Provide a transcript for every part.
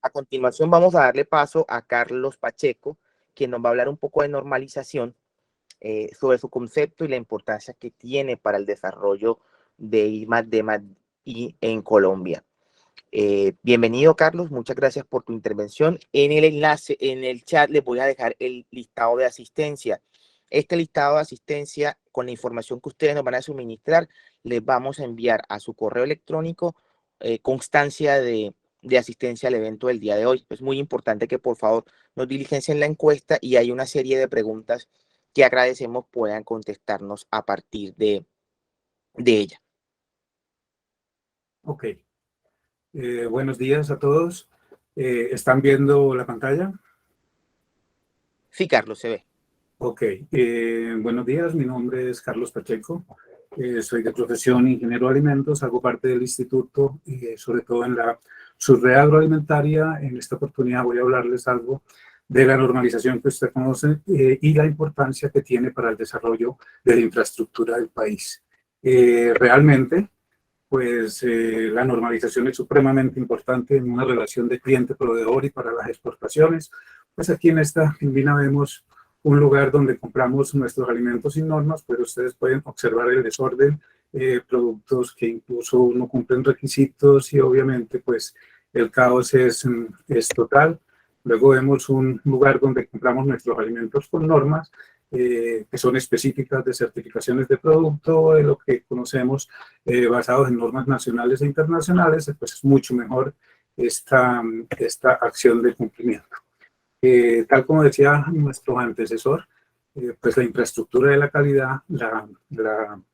A continuación vamos a darle paso a Carlos Pacheco, quien nos va a hablar un poco de normalización, sobre su concepto y la importancia que tiene para el desarrollo de I+D+I en Colombia. Bienvenido, Carlos, muchas gracias por tu intervención. En el enlace, en el chat, les voy a dejar el listado de asistencia. Este listado de asistencia, con la información que ustedes nos van a suministrar, les vamos a enviar a su correo electrónico constancia de asistencia al evento del día de hoy. Es muy importante que por favor nos diligencien la encuesta y hay una serie de preguntas que agradecemos puedan contestarnos a partir de ella. Ok. Buenos días a todos. ¿Están viendo la pantalla? Sí, Carlos, se ve. Ok. Buenos días, mi nombre es Carlos Pacheco. Soy de profesión ingeniero de alimentos, hago parte del instituto y sobre todo en la subred agroalimentaria. En esta oportunidad voy a hablarles algo de la normalización que usted conoce y la importancia que tiene para el desarrollo de la infraestructura del país. Realmente, pues la normalización es supremamente importante en una relación de cliente-proveedor y para las exportaciones. Pues aquí en Vina vemos un lugar donde compramos nuestros alimentos sin normas, pero ustedes pueden observar el desorden, productos que incluso no cumplen requisitos y obviamente pues el caos es total. Luego vemos un lugar donde compramos nuestros alimentos con normas, que son específicas de certificaciones de producto, de lo que conocemos basados en normas nacionales e internacionales, pues es mucho mejor esta acción de cumplimiento. Tal como decía nuestro antecesor, pues la infraestructura de la calidad la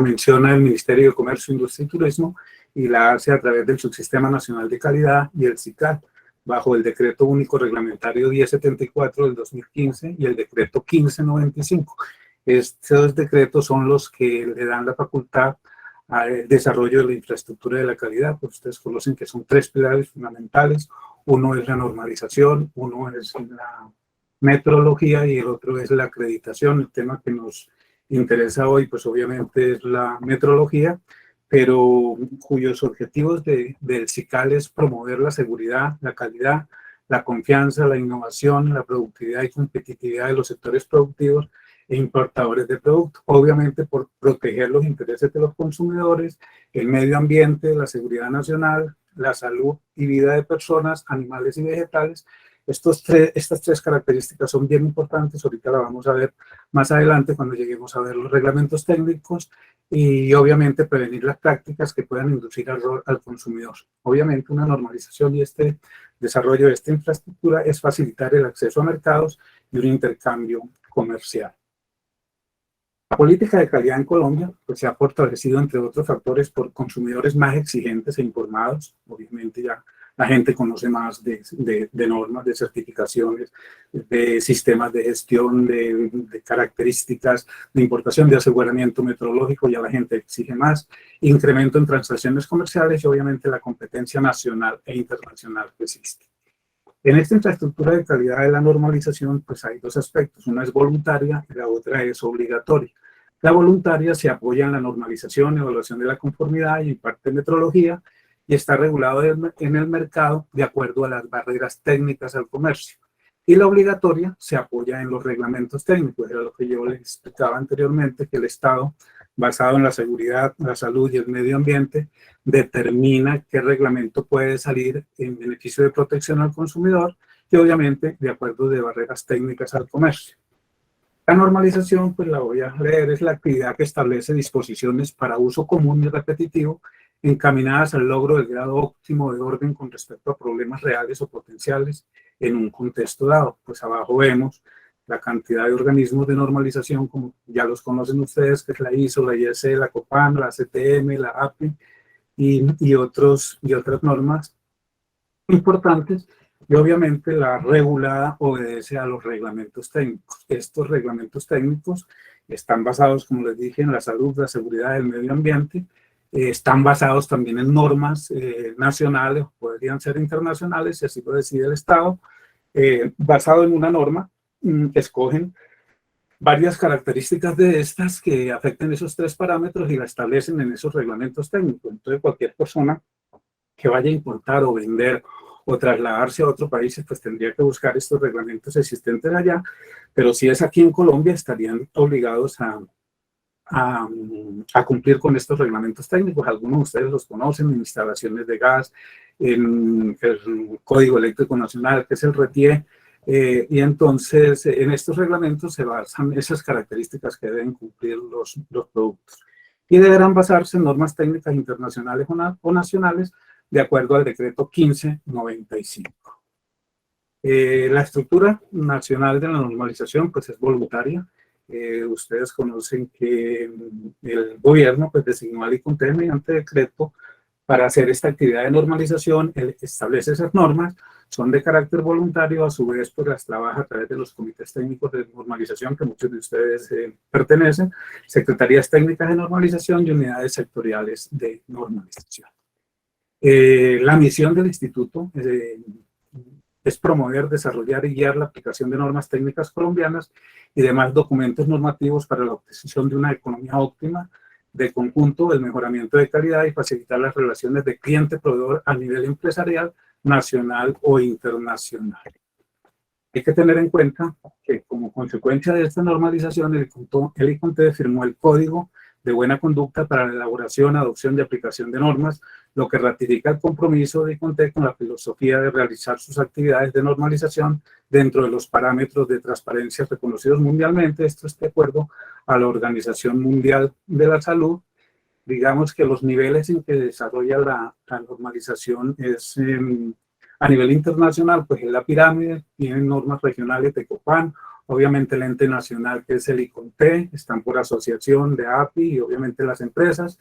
menciona el Ministerio de Comercio, Industria y Turismo y la hace a través del Subsistema Nacional de Calidad y el SICAL, bajo el Decreto Único Reglamentario 1074 del 2015 y el Decreto 1595. Estos decretos son los que le dan la facultad al desarrollo de la infraestructura de la calidad, pues ustedes conocen que son tres pilares fundamentales. Uno es la normalización, uno es la metrología y el otro es la acreditación. El tema que nos interesa hoy, pues obviamente es la metrología, pero cuyos objetivos del SICAL es promover la seguridad, la calidad, la confianza, la innovación, la productividad y competitividad de los sectores productivos e importadores de productos, obviamente por proteger los intereses de los consumidores, el medio ambiente, la seguridad nacional, la salud y vida de personas, animales y vegetales. Estas tres características son bien importantes, ahorita la vamos a ver más adelante cuando lleguemos a ver los reglamentos técnicos y obviamente prevenir las prácticas que puedan inducir error al consumidor. Obviamente una normalización y este desarrollo de esta infraestructura es facilitar el acceso a mercados y un intercambio comercial. La política de calidad en Colombia pues, se ha fortalecido, entre otros factores, por consumidores más exigentes e informados. Obviamente ya la gente conoce más de normas, de certificaciones, de sistemas de gestión, de características de importación, de aseguramiento metrológico, ya la gente exige más. Incremento en transacciones comerciales y obviamente la competencia nacional e internacional que existe. En esta infraestructura de calidad de la normalización, pues hay dos aspectos. Una es voluntaria y la otra es obligatoria. La voluntaria se apoya en la normalización, evaluación de la conformidad y imparte metrología y está regulado en el mercado de acuerdo a las barreras técnicas al comercio. Y la obligatoria se apoya en los reglamentos técnicos, era lo que yo les explicaba anteriormente, que el Estado, basado en la seguridad, la salud y el medio ambiente, determina qué reglamento puede salir en beneficio de protección al consumidor y obviamente de acuerdo de barreras técnicas al comercio. La normalización, pues la voy a leer, es la actividad que establece disposiciones para uso común y repetitivo encaminadas al logro del grado óptimo de orden con respecto a problemas reales o potenciales en un contexto dado. Pues abajo vemos la cantidad de organismos de normalización, como ya los conocen ustedes, que es la ISO, la IEC, la COPAN, la CTM, la API y otras normas importantes. Y obviamente la regulada obedece a los reglamentos técnicos. Estos reglamentos técnicos están basados, como les dije, en la salud, la seguridad del medio ambiente. Están basados también en normas nacionales, podrían ser internacionales, si así lo decide el Estado. Basado en una norma, escogen varias características de estas que afecten esos tres parámetros y la establecen en esos reglamentos técnicos. Entonces, cualquier persona que vaya a importar o vender o trasladarse a otro país, pues tendría que buscar estos reglamentos existentes allá, pero si es aquí en Colombia, estarían obligados a cumplir con estos reglamentos técnicos. Algunos de ustedes los conocen, en instalaciones de gas, en el Código Eléctrico Nacional, que es el RETIE, y entonces en estos reglamentos se basan esas características que deben cumplir los productos. Y deberán basarse en normas técnicas internacionales o nacionales de acuerdo al decreto 1595. La estructura nacional de la normalización pues es voluntaria. Ustedes conocen que el gobierno pues designó al ICONTE mediante decreto para hacer esta actividad de normalización. Él establece esas normas, son de carácter voluntario, a su vez pues las trabaja a través de los comités técnicos de normalización que muchos de ustedes pertenecen, secretarías técnicas de normalización y unidades sectoriales de normalización. La misión del instituto es promover, desarrollar y guiar la aplicación de normas técnicas colombianas y demás documentos normativos para la obtención de una economía óptima de conjunto, el mejoramiento de calidad y facilitar las relaciones de cliente-proveedor a nivel empresarial, nacional o internacional. Hay que tener en cuenta que como consecuencia de esta normalización, el ICONTE firmó el Código de Buena Conducta para la elaboración, adopción y aplicación de normas, lo que ratifica el compromiso de ICONTE con la filosofía de realizar sus actividades de normalización dentro de los parámetros de transparencia reconocidos mundialmente. Esto es de acuerdo a la Organización Mundial de la Salud. Digamos que los niveles en que desarrolla la normalización es a nivel internacional, pues en la pirámide, tienen normas regionales de COPAN, obviamente el ente nacional que es el ICONTE, están por asociación de API y obviamente las empresas.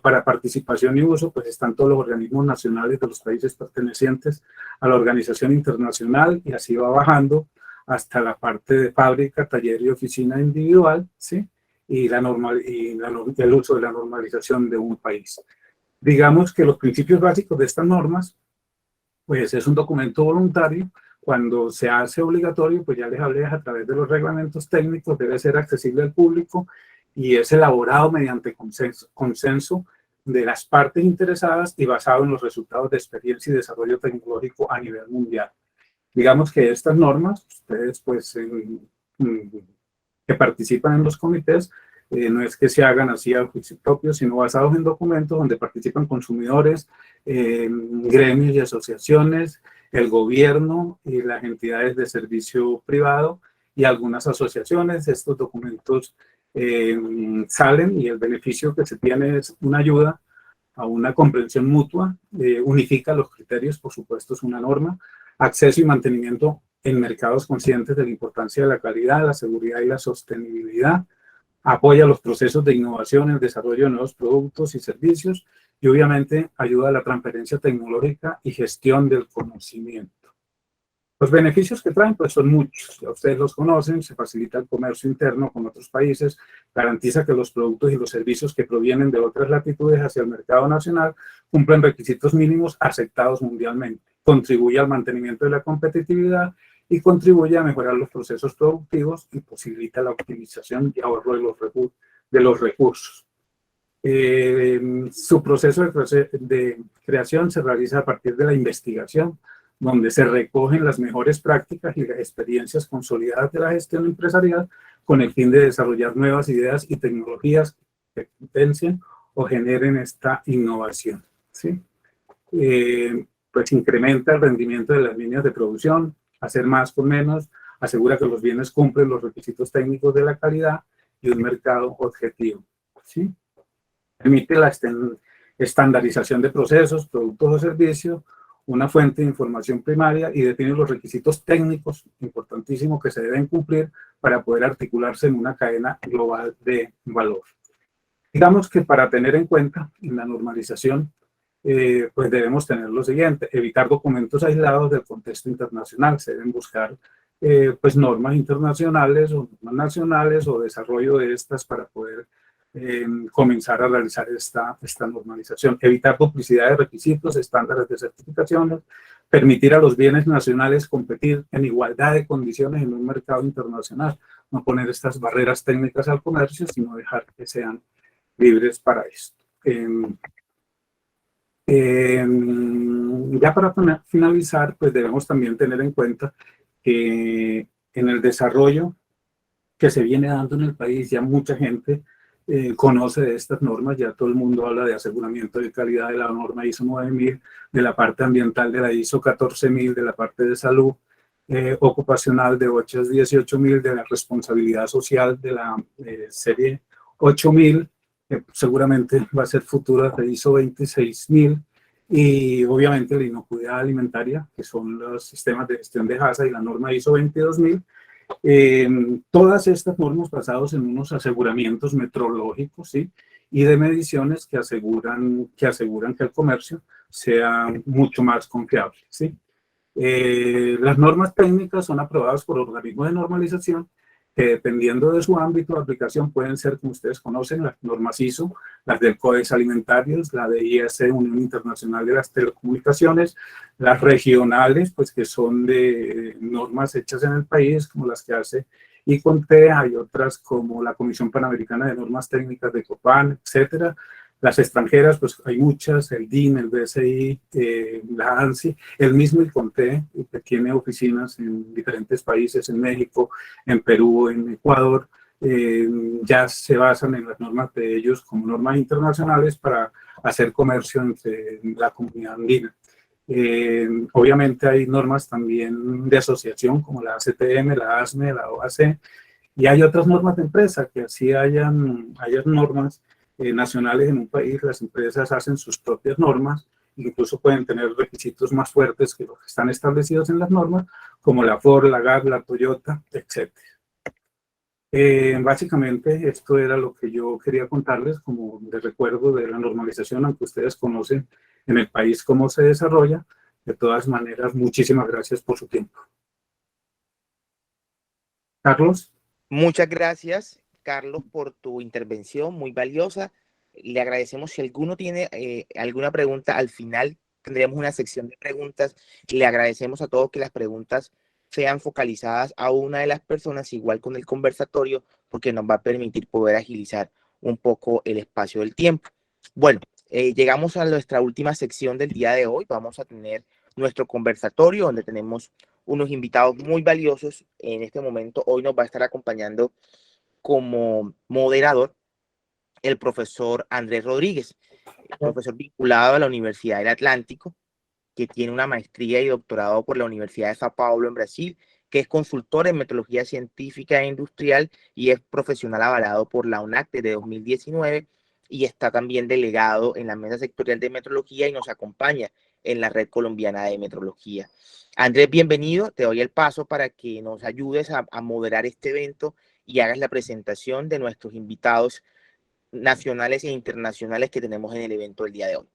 Para participación y uso, pues están todos los organismos nacionales de los países pertenecientes a la organización internacional y así va bajando hasta la parte de fábrica, taller y oficina individual, ¿sí? Y el uso de la normalización de un país. Digamos que los principios básicos de estas normas, pues es un documento voluntario. Cuando se hace obligatorio, pues ya les hablé, a través de los reglamentos técnicos, debe ser accesible al público y es elaborado mediante consenso de las partes interesadas y basado en los resultados de experiencia y desarrollo tecnológico a nivel mundial. Digamos que estas normas, ustedes pues que participan en los comités, no es que se hagan así a juicio propio, sino basados en documentos donde participan consumidores, gremios y asociaciones, el gobierno y las entidades de servicio privado y algunas asociaciones. Estos documentos salen y el beneficio que se tiene es una ayuda a una comprensión mutua, unifica los criterios, por supuesto es una norma, acceso y mantenimiento en mercados conscientes de la importancia de la calidad, la seguridad y la sostenibilidad, apoya los procesos de innovación, el desarrollo de nuevos productos y servicios y obviamente ayuda a la transferencia tecnológica y gestión del conocimiento. Los beneficios que traen pues son muchos, ya ustedes los conocen, se facilita el comercio interno con otros países, garantiza que los productos y los servicios que provienen de otras latitudes hacia el mercado nacional cumplen requisitos mínimos aceptados mundialmente, contribuye al mantenimiento de la competitividad y contribuye a mejorar los procesos productivos y posibilita la optimización y ahorro de los recursos. Su proceso de creación se realiza a partir de la investigación, donde se recogen las mejores prácticas y las experiencias consolidadas de la gestión empresarial con el fin de desarrollar nuevas ideas y tecnologías que potencien o generen esta innovación, ¿sí? Pues incrementa el rendimiento de las líneas de producción, hacer más con menos, asegura que los bienes cumplen los requisitos técnicos de la calidad y un mercado objetivo, ¿sí? Permite la estandarización de procesos, productos o servicios, una fuente de información primaria y define los requisitos técnicos importantísimos que se deben cumplir para poder articularse en una cadena global de valor. Digamos que para tener en cuenta en la normalización, pues debemos tener lo siguiente: evitar documentos aislados del contexto internacional. Se deben buscar pues normas internacionales o normas nacionales o desarrollo de estas para poder comenzar a realizar esta normalización. Evitar duplicidad de requisitos, estándares de certificaciones, permitir a los bienes nacionales competir en igualdad de condiciones en un mercado internacional, no poner estas barreras técnicas al comercio, sino dejar que sean libres para esto. Ya para finalizar, pues debemos también tener en cuenta que en el desarrollo que se viene dando en el país, ya mucha gente conoce de estas normas, ya todo el mundo habla de aseguramiento de calidad de la norma ISO 9000, de la parte ambiental de la ISO 14000, de la parte de salud ocupacional de 8 18000, de la responsabilidad social de la serie 8000, que seguramente va a ser futura de ISO 26000, y obviamente la inocuidad alimentaria, que son los sistemas de gestión de HACCP y la norma ISO 22000. Todas estas normas basadas en unos aseguramientos metrológicos, ¿sí? Y de mediciones que aseguran que el comercio sea mucho más confiable, ¿sí? Las normas técnicas son aprobadas por organismos de normalización que, dependiendo de su ámbito de aplicación, pueden ser, como ustedes conocen, las normas ISO, las del Codex Alimentarios, la de IS, Unión Internacional de las Telecomunicaciones, las regionales, pues que son de normas hechas en el país, como las que hace ICONTE. Hay otras como la Comisión Panamericana de Normas Técnicas de COPAN, etcétera. Las extranjeras, pues hay muchas, el DIN, el BSI, la ANSI, el mismo ICONTE, que tiene oficinas en diferentes países, en México, en Perú, en Ecuador, ya se basan en las normas de ellos como normas internacionales para hacer comercio entre la comunidad andina. Obviamente hay normas también de asociación como la ACTM, la ASME, la OAC, y hay otras normas de empresa que así hayan normas nacionales en un país, las empresas hacen sus propias normas, incluso pueden tener requisitos más fuertes que los que están establecidos en las normas, como la Ford, la GAP, la Toyota, etc. Básicamente esto era lo que yo quería contarles como de recuerdo de la normalización, aunque ustedes conocen en el país cómo se desarrolla. De todas maneras, muchísimas gracias por su tiempo. Carlos. Muchas gracias, Carlos, por tu intervención muy valiosa. Le agradecemos. Si alguno tiene alguna pregunta, al final tendremos una sección de preguntas. Le agradecemos a todos que las preguntas sean focalizadas a una de las personas, igual con el conversatorio, porque nos va a permitir poder agilizar un poco el espacio del tiempo. Bueno, llegamos a nuestra última sección del día de hoy. Vamos a tener nuestro conversatorio, donde tenemos unos invitados muy valiosos. En este momento, hoy nos va a estar acompañando como moderador el profesor Andrés Rodríguez, profesor vinculado a la Universidad del Atlántico, que tiene una maestría y doctorado por la Universidad de Sao Paulo en Brasil, que es consultor en metodología científica e industrial y es profesional avalado por la UNAC desde 2019, y está también delegado en la mesa sectorial de metrología y nos acompaña en la red colombiana de metrología. Andrés, bienvenido. Te doy el paso para que nos ayudes a moderar este evento y hagas la presentación de nuestros invitados nacionales e internacionales que tenemos en el evento del día de hoy.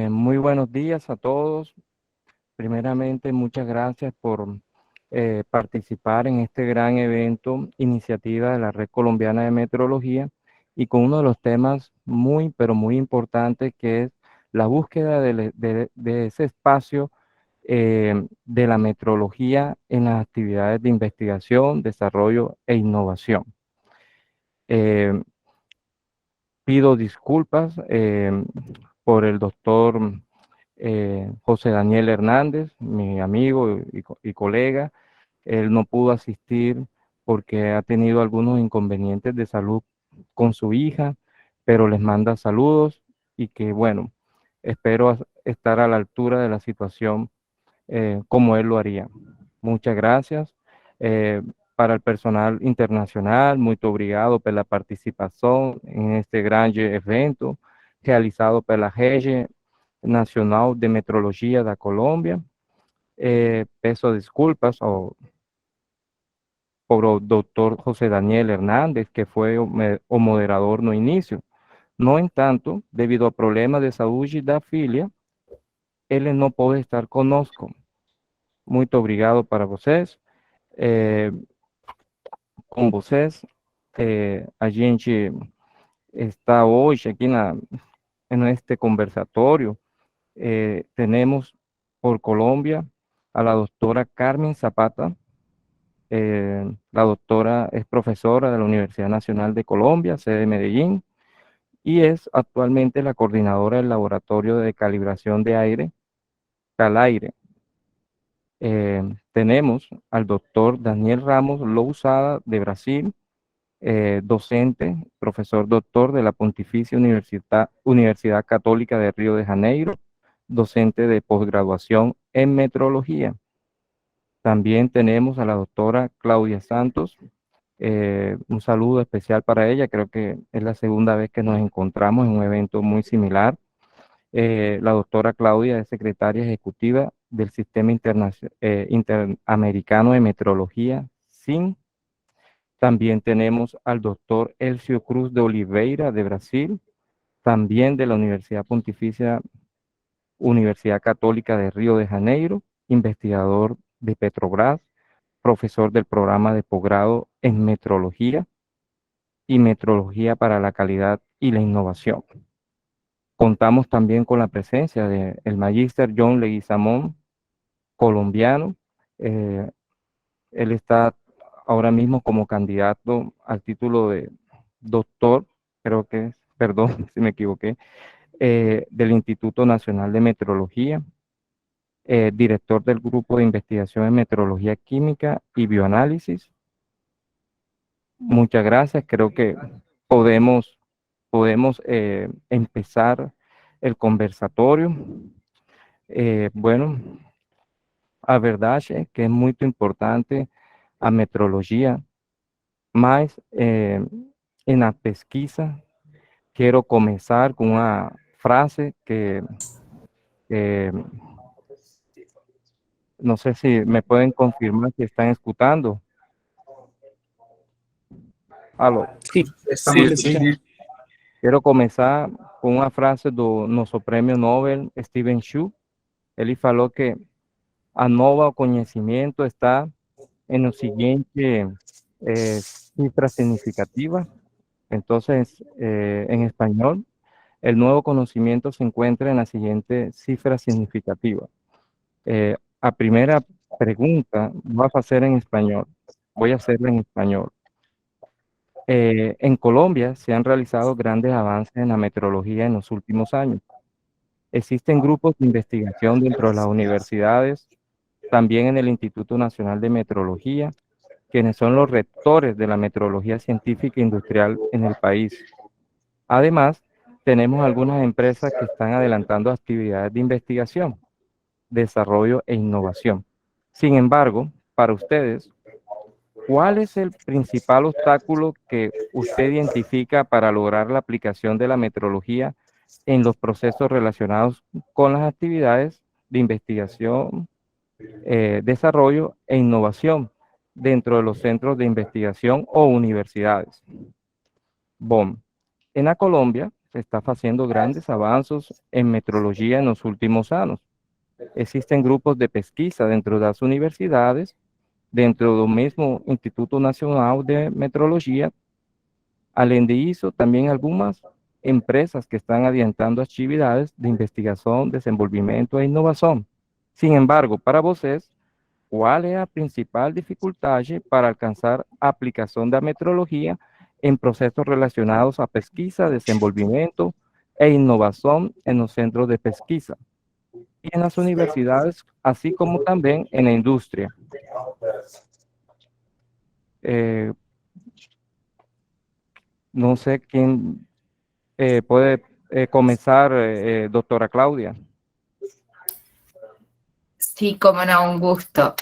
Muy buenos días a todos. Primeramente, muchas gracias por participar en este gran evento, iniciativa de la Red Colombiana de Metrología, y con uno de los temas muy, pero muy importantes, que es la búsqueda de ese espacio de la metrología en las actividades de investigación, desarrollo e innovación. Eh, Pido disculpas por el doctor José Daniel Hernández, mi amigo y colega. Él no pudo asistir porque ha tenido algunos inconvenientes de salud con su hija, pero les manda saludos y que, bueno, espero estar a la altura de la situación como él lo haría. Muchas gracias. Para el personal internacional, muy obrigado por la participación en este gran evento realizado por la Rede Nacional de Metrología de Colombia. Peço disculpas por el doctor José Daniel Hernández, que fue o moderador no inicio. No entanto, debido a problemas de saúde da filha, ele não pode estar conosco. Muito obrigado para vocês. Com vocês, a gente está hoje aqui en este conversatorio. Tenemos por Colombia a la doctora Carmen Zapata. La doctora es profesora de la Universidad Nacional de Colombia, sede de Medellín, y es actualmente la coordinadora del Laboratorio de Calibración de Aire, CalAire. Tenemos al doctor Daniel Ramos Lousada de Brasil, docente, profesor doctor de la Pontificia Universidad Católica de Río de Janeiro, docente de posgraduación en metrología. También tenemos a la doctora Claudia Santos. Un saludo especial para ella, creo que es la segunda vez que nos encontramos en un evento muy similar. La doctora Claudia es secretaria ejecutiva del Sistema Interamericano de Metrología, SIM. También tenemos al doctor Elcio Cruz de Oliveira, de Brasil, también de la Universidad Pontificia Universidad Católica de Río de Janeiro, investigador de Petrobras, profesor del programa de posgrado en metrología y metrología para la calidad y la innovación. Contamos también con la presencia del magíster John Leguizamón, colombiano. Él está ahora mismo como candidato al título de doctor, creo que es, perdón si me equivoqué, del Instituto Nacional de Metrología, director del Grupo de Investigación en Metrología Química y Bioanálisis. Muchas gracias, creo que podemos empezar el conversatorio. Bueno, a verdade que é muito importante a metrologia, mas na pesquisa quero começar com uma frase que não sei se me podem confirmar que estão escutando. Alô? Sí, Estamos sí. Quero começar com uma frase do nosso prêmio Nobel, Steven Chu. Ele falou que a nova conhecimento está en la siguiente cifra significativa. Entonces, en español, el nuevo conocimiento se encuentra en la siguiente cifra significativa. A primera pregunta va a hacer en español. Voy a hacerla en español. En Colombia se han realizado grandes avances en la metrología en los últimos años. Existen grupos de investigación dentro de las universidades, también en el Instituto Nacional de Metrología, quienes son los rectores de la metrología científica e industrial en el país. Además, tenemos algunas empresas que están adelantando actividades de investigación, desarrollo e innovación. Sin embargo, para ustedes, ¿cuál es el principal obstáculo que usted identifica para lograr la aplicación de la metrología en los procesos relacionados con las actividades de investigación, desarrollo e innovación dentro de los centros de investigación o universidades? Bom, en la Colombia se está haciendo grandes avances en metrología en los últimos años. Existen grupos de pesquisa dentro de las universidades, dentro del mismo Instituto Nacional de Metrología. Além de eso, también algunas empresas que están adiantando actividades de investigación, desenvolvimiento e innovación. Sin embargo, para vocês, ¿cuál es la principal dificultad para alcanzar a aplicación de la metrología en procesos relacionados a pesquisa, desenvolvimiento e innovación en los centros de pesquisa y en las universidades, así como también en la industria? No sé quién puede comenzar, doctora Claudia. Sí, como no, un gusto.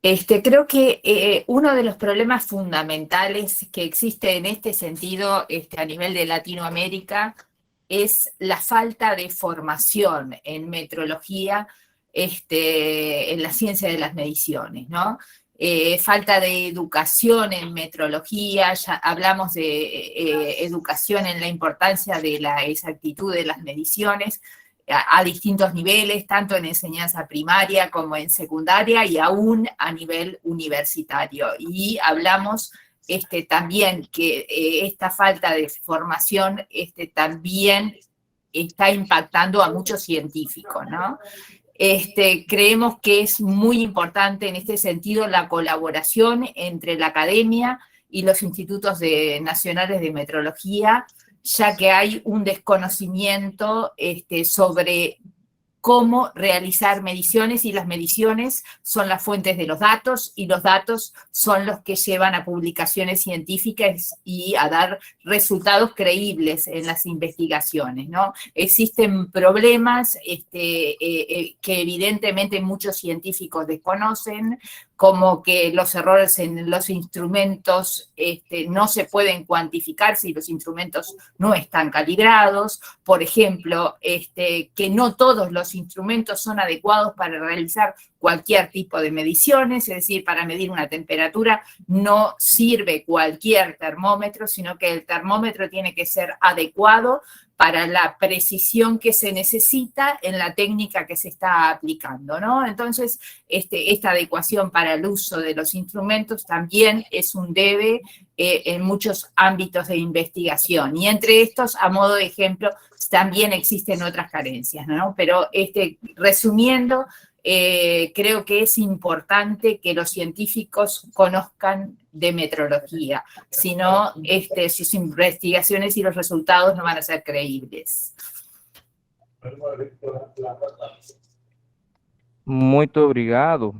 Creo que uno de los problemas fundamentales que existe en este sentido a nivel de Latinoamérica es la falta de formación en metrología, en la ciencia de las mediciones, ¿no? Falta de educación en metrología, ya hablamos de educación en la importancia de la exactitud de las mediciones a distintos niveles, tanto en enseñanza primaria como en secundaria y aún a nivel universitario. Y hablamos también que esta falta de formación también está impactando a muchos científicos, ¿no? Creemos que es muy importante en este sentido la colaboración entre la academia y los institutos nacionales de metrología, ya que hay un desconocimiento sobre cómo realizar mediciones, y las mediciones son las fuentes de los datos, y los datos son los que llevan a publicaciones científicas y a dar resultados creíbles en las investigaciones, ¿no? Existen problemas que evidentemente muchos científicos desconocen, como que los errores en los instrumentos no se pueden cuantificar si los instrumentos no están calibrados, por ejemplo, que no todos los instrumentos son adecuados para realizar cualquier tipo de mediciones, es decir, para medir una temperatura no sirve cualquier termómetro, sino que el termómetro tiene que ser adecuado para la precisión que se necesita en la técnica que se está aplicando, ¿no? Entonces, esta adecuación para el uso de los instrumentos también es un debe en muchos ámbitos de investigación. Y entre estos, a modo de ejemplo, también existen otras carencias, ¿no? Pero resumiendo, creo que es importante que los científicos conozcan de metrología, si no, sus investigaciones y los resultados no van a ser creíbles. Muito obrigado.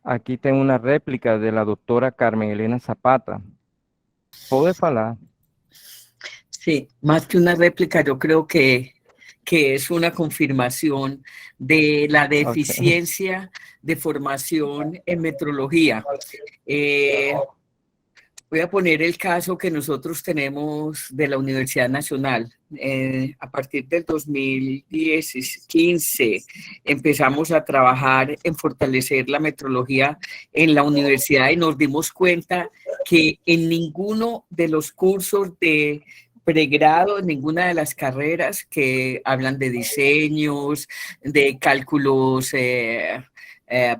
Aqui tem uma réplica da doutora Carmen Helena Zapata. Pode falar. Sí, más que una réplica, yo creo que es una confirmación de la deficiencia de formación en metrología. Voy a poner el caso que nosotros tenemos de la Universidad Nacional. A partir del 2015 empezamos a trabajar en fortalecer la metrología en la universidad y nos dimos cuenta que en ninguno de los cursos de pregrado, en ninguna de las carreras que hablan de diseños, de cálculos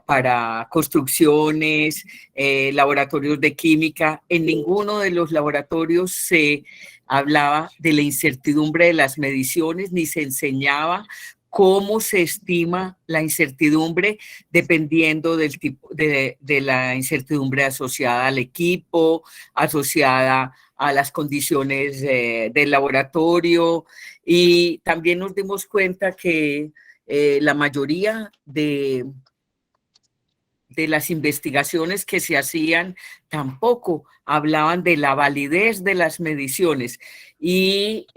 para construcciones, laboratorios de química, en ninguno de los laboratorios se hablaba de la incertidumbre de las mediciones, ni se enseñaba cómo se estima la incertidumbre dependiendo del tipo de la incertidumbre asociada al equipo, asociada a las condiciones del laboratorio, y también nos dimos cuenta que la mayoría de las investigaciones que se hacían tampoco hablaban de la validez de las mediciones, y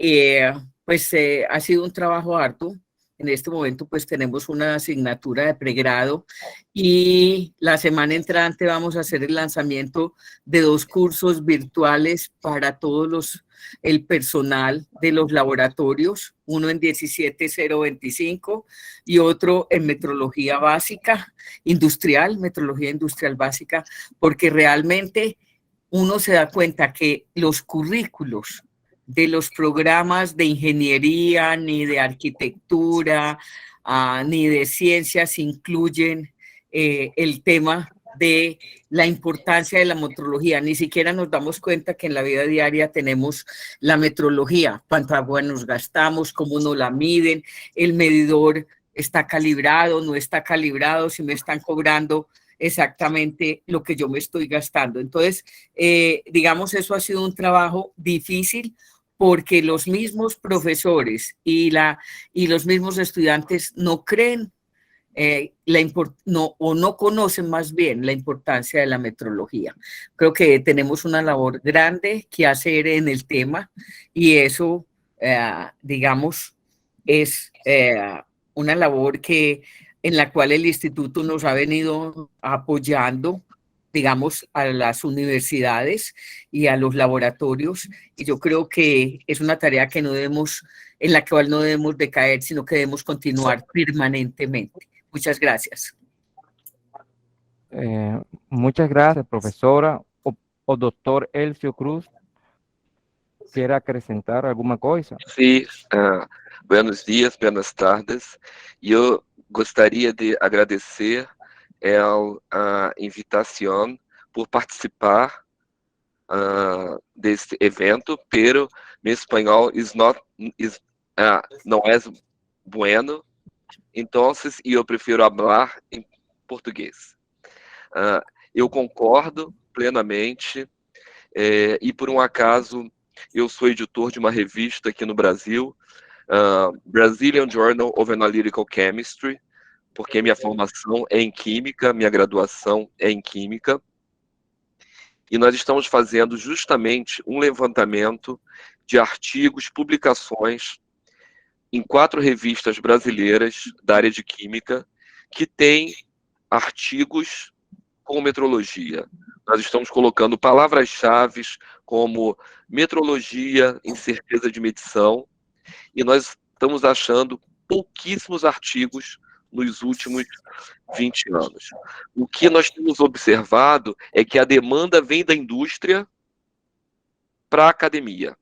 pues ha sido un trabajo arduo. En este momento pues tenemos una asignatura de pregrado y la semana entrante vamos a hacer el lanzamiento de 2 cursos virtuales para todos el personal de los laboratorios, uno en 17025 y otro en metrología básica industrial, metrología industrial básica, porque realmente uno se da cuenta que los currículos de los programas de ingeniería, ni de arquitectura, ni de ciencias incluyen el tema de la importancia de la metrología. Ni siquiera nos damos cuenta que en la vida diaria tenemos la metrología, cuánta agua nos gastamos, cómo nos la miden, el medidor está calibrado, no está calibrado, si me están cobrando exactamente lo que yo me estoy gastando. Entonces, digamos, eso ha sido un trabajo difícil, porque los mismos profesores y los mismos estudiantes no creen no conocen más bien la importancia de la metrología. Creo que tenemos una labor grande que hacer en el tema, y eso, digamos, es una labor en la cual el instituto nos ha venido apoyando, digamos, a las universidades y a los laboratorios, y yo creo que es una tarea que en la cual no debemos decaer, sino que debemos continuar permanentemente. Muchas gracias. Muchas gracias, profesora. O doutor Elcio Cruz, quer acrescentar alguma coisa? Sim, buenos dias, buenas tardes. Eu gostaria de agradecer a invitação por participar deste evento, pero meu espanhol não é bueno, então eu prefiro falar em português. Eu concordo plenamente, e por um acaso Eu sou editor de uma revista aqui no Brasil, Brazilian Journal of Analytical Chemistry, porque minha formação é em química, minha graduação é em química, e nós estamos fazendo justamente um levantamento de artigos, publicações em 4 revistas brasileiras da área de química que têm artigos com metrologia. Nós estamos colocando palavras-chave como metrologia, incerteza de medição, e nós estamos achando pouquíssimos artigos nos últimos 20 anos. O que nós temos observado é que a demanda vem da indústria para a academia,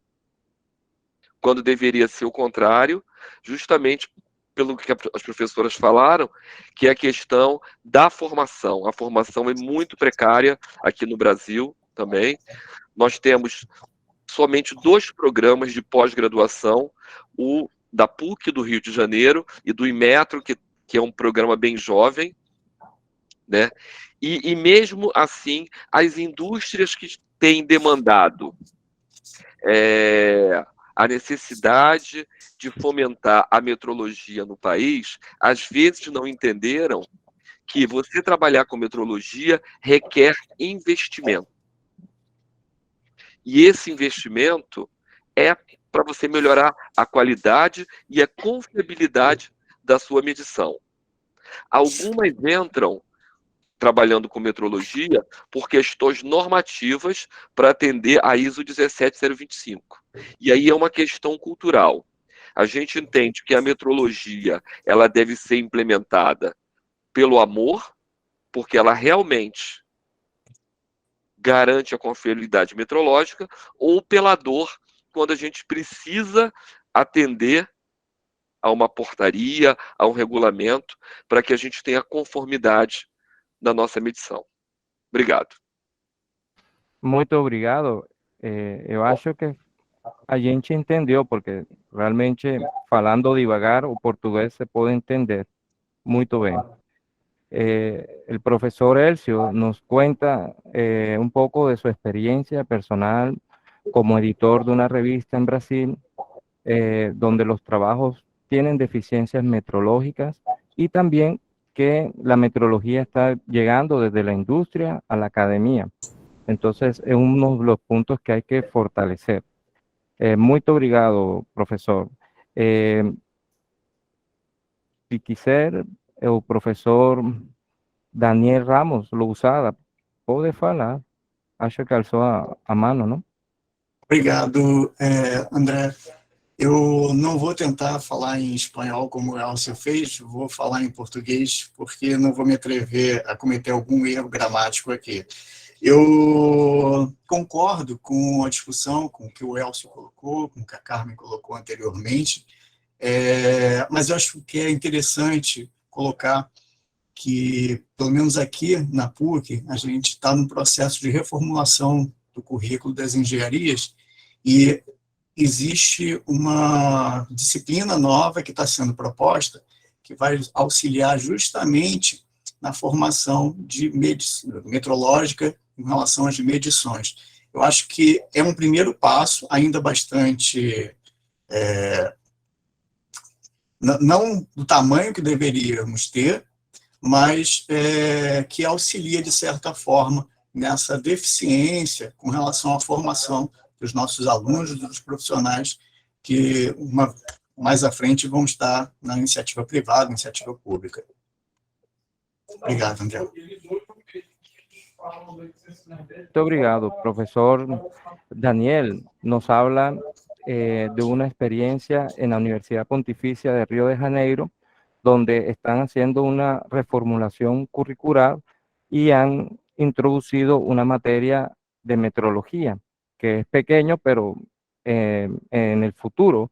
quando deveria ser o contrário, justamente pelo que as professoras falaram, que é a questão da formação. A formação é muito precária aqui no Brasil também. Nós temos somente 2 programas de pós-graduação, o da PUC do Rio de Janeiro e do Inmetro, que é um programa bem jovem, né? E mesmo assim, as indústrias que têm demandado a necessidade de fomentar a metrologia no país, às vezes não entenderam que você trabalhar com metrologia requer investimento. E esse investimento é para você melhorar a qualidade e a confiabilidade da sua medição. Algumas entram trabalhando com metrologia por questões normativas para atender a ISO 17025. E aí é uma questão cultural. A gente entende que a metrologia ela deve ser implementada pelo amor, porque ela realmente garante a confiabilidade metrológica, ou pela dor, quando a gente precisa atender a uma portaria, a um regulamento, para que a gente tenha conformidade na nossa medição. Obrigado. Muito obrigado. Eu acho que a gente entendeu, porque realmente falando devagar o português se pode entender muito bem. El profesor Elcio nos cuenta un poco de su experiencia personal como editor de una revista en Brasil, donde los trabajos tienen deficiencias metrológicas y también que la metrología está llegando desde la industria a la academia. Entonces, es uno de los puntos que hay que fortalecer. Muy obrigado, profesor. Si quiser, o professor Daniel Ramos Lousada pode falar. Acho que alçou a mano, não? Obrigado, André. Eu não vou tentar falar em espanhol como o Elcio fez, vou falar em português, porque não vou me atrever a cometer algum erro gramático aqui. Eu concordo com a discussão, com o que o Elcio colocou, com o que a Carmen colocou anteriormente, mas eu acho que é interessante colocar que, pelo menos aqui na PUC, a gente está num processo de reformulação do currículo das engenharias e existe uma disciplina nova que está sendo proposta que vai auxiliar justamente na formação de metrológica em relação às medições. Eu acho que é um primeiro passo, ainda bastante não do tamanho que deveríamos ter, mas que auxilia, de certa forma, nessa deficiência com relação à formação dos nossos alunos, dos profissionais, que mais à frente vão estar na iniciativa privada, iniciativa pública. Obrigado, André. Muito obrigado, profesor. Daniel nos habla de una experiencia en la Universidad Pontificia de Río de Janeiro, donde están haciendo una reformulación curricular y han introducido una materia de metrología, que es pequeño, pero en el futuro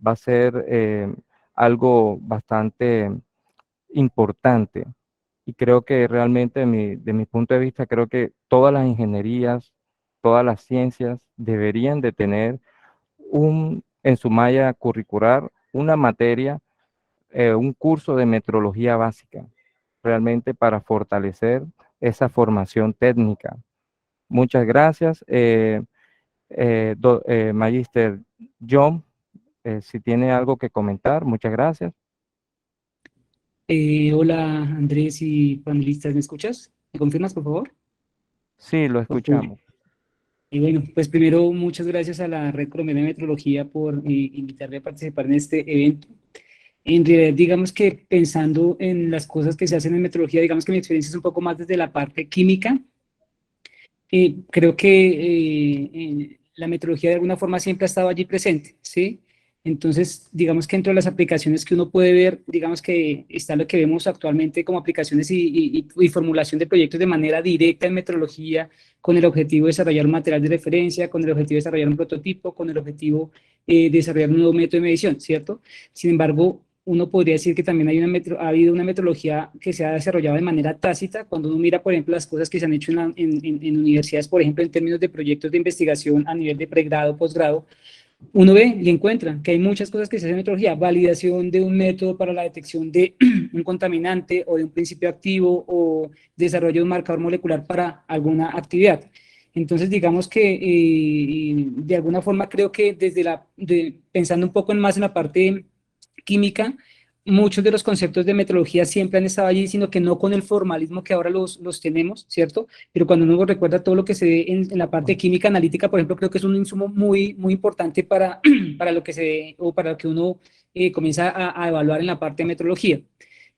va a ser algo bastante importante. Y creo que realmente, de mi punto de vista, creo que todas las ingenierías, todas las ciencias deberían de tener en su malla curricular una materia, un curso de metrología básica, realmente para fortalecer esa formación técnica. Muchas gracias. Magister John, si tiene algo que comentar, muchas gracias. Hola Andrés y panelistas, ¿me escuchas? ¿Me confirmas, por favor? Sí, lo Ok. escuchamos. Y bueno, pues primero muchas gracias a la Red Colombiana de Metrología por invitarme a participar en este evento. En realidad, digamos que pensando en las cosas que se hacen en metrología, digamos que mi experiencia es un poco más desde la parte química. Creo que la metrología de alguna forma siempre ha estado allí presente, ¿sí? Entonces, digamos que entre las aplicaciones que uno puede ver, digamos que está lo que vemos actualmente como aplicaciones y formulación de proyectos de manera directa en metrología, con el objetivo de desarrollar un material de referencia, con el objetivo de desarrollar un prototipo, con el objetivo de desarrollar un nuevo método de medición, ¿cierto? Sin embargo, uno podría decir que también ha habido una metrología que se ha desarrollado de manera tácita. Cuando uno mira, por ejemplo, las cosas que se han hecho en universidades, por ejemplo, en términos de proyectos de investigación a nivel de pregrado, posgrado, uno ve y encuentra que hay muchas cosas que se hacen en metrología, validación de un método para la detección de un contaminante o de un principio activo o desarrollo de un marcador molecular para alguna actividad. Entonces, digamos que de alguna forma creo que pensando un poco más en la parte química, muchos de los conceptos de metrología siempre han estado allí, sino que no con el formalismo que ahora los tenemos, ¿cierto? Pero cuando uno recuerda todo lo que se ve en la parte química analítica, por ejemplo, creo que es un insumo muy, muy importante para lo que se ve o para lo que uno comienza a evaluar en la parte de metrología.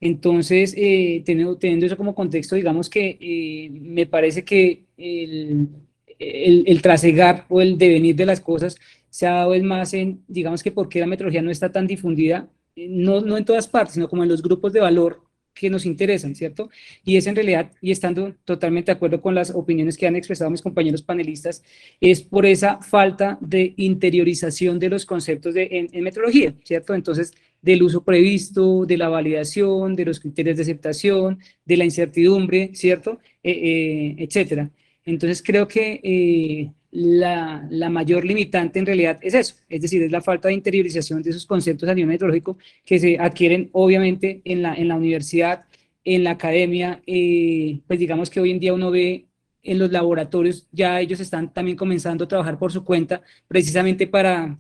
Entonces, teniendo eso como contexto, digamos que me parece que el trasegar o el devenir de las cosas se ha dado es más en, digamos que porque la metrología no está tan difundida, no en todas partes, sino como en los grupos de valor que nos interesan, ¿cierto? Y es en realidad, y estando totalmente de acuerdo con las opiniones que han expresado mis compañeros panelistas, es por esa falta de interiorización de los conceptos en metrología, ¿cierto? Entonces, del uso previsto, de la validación, de los criterios de aceptación, de la incertidumbre, ¿cierto? Etcétera. Entonces, creo que la mayor limitante en realidad es eso, es decir, es la falta de interiorización de esos conceptos a nivel metodológico que se adquieren obviamente en la universidad, en la academia, pues digamos que hoy en día uno ve en los laboratorios, ya ellos están también comenzando a trabajar por su cuenta, precisamente para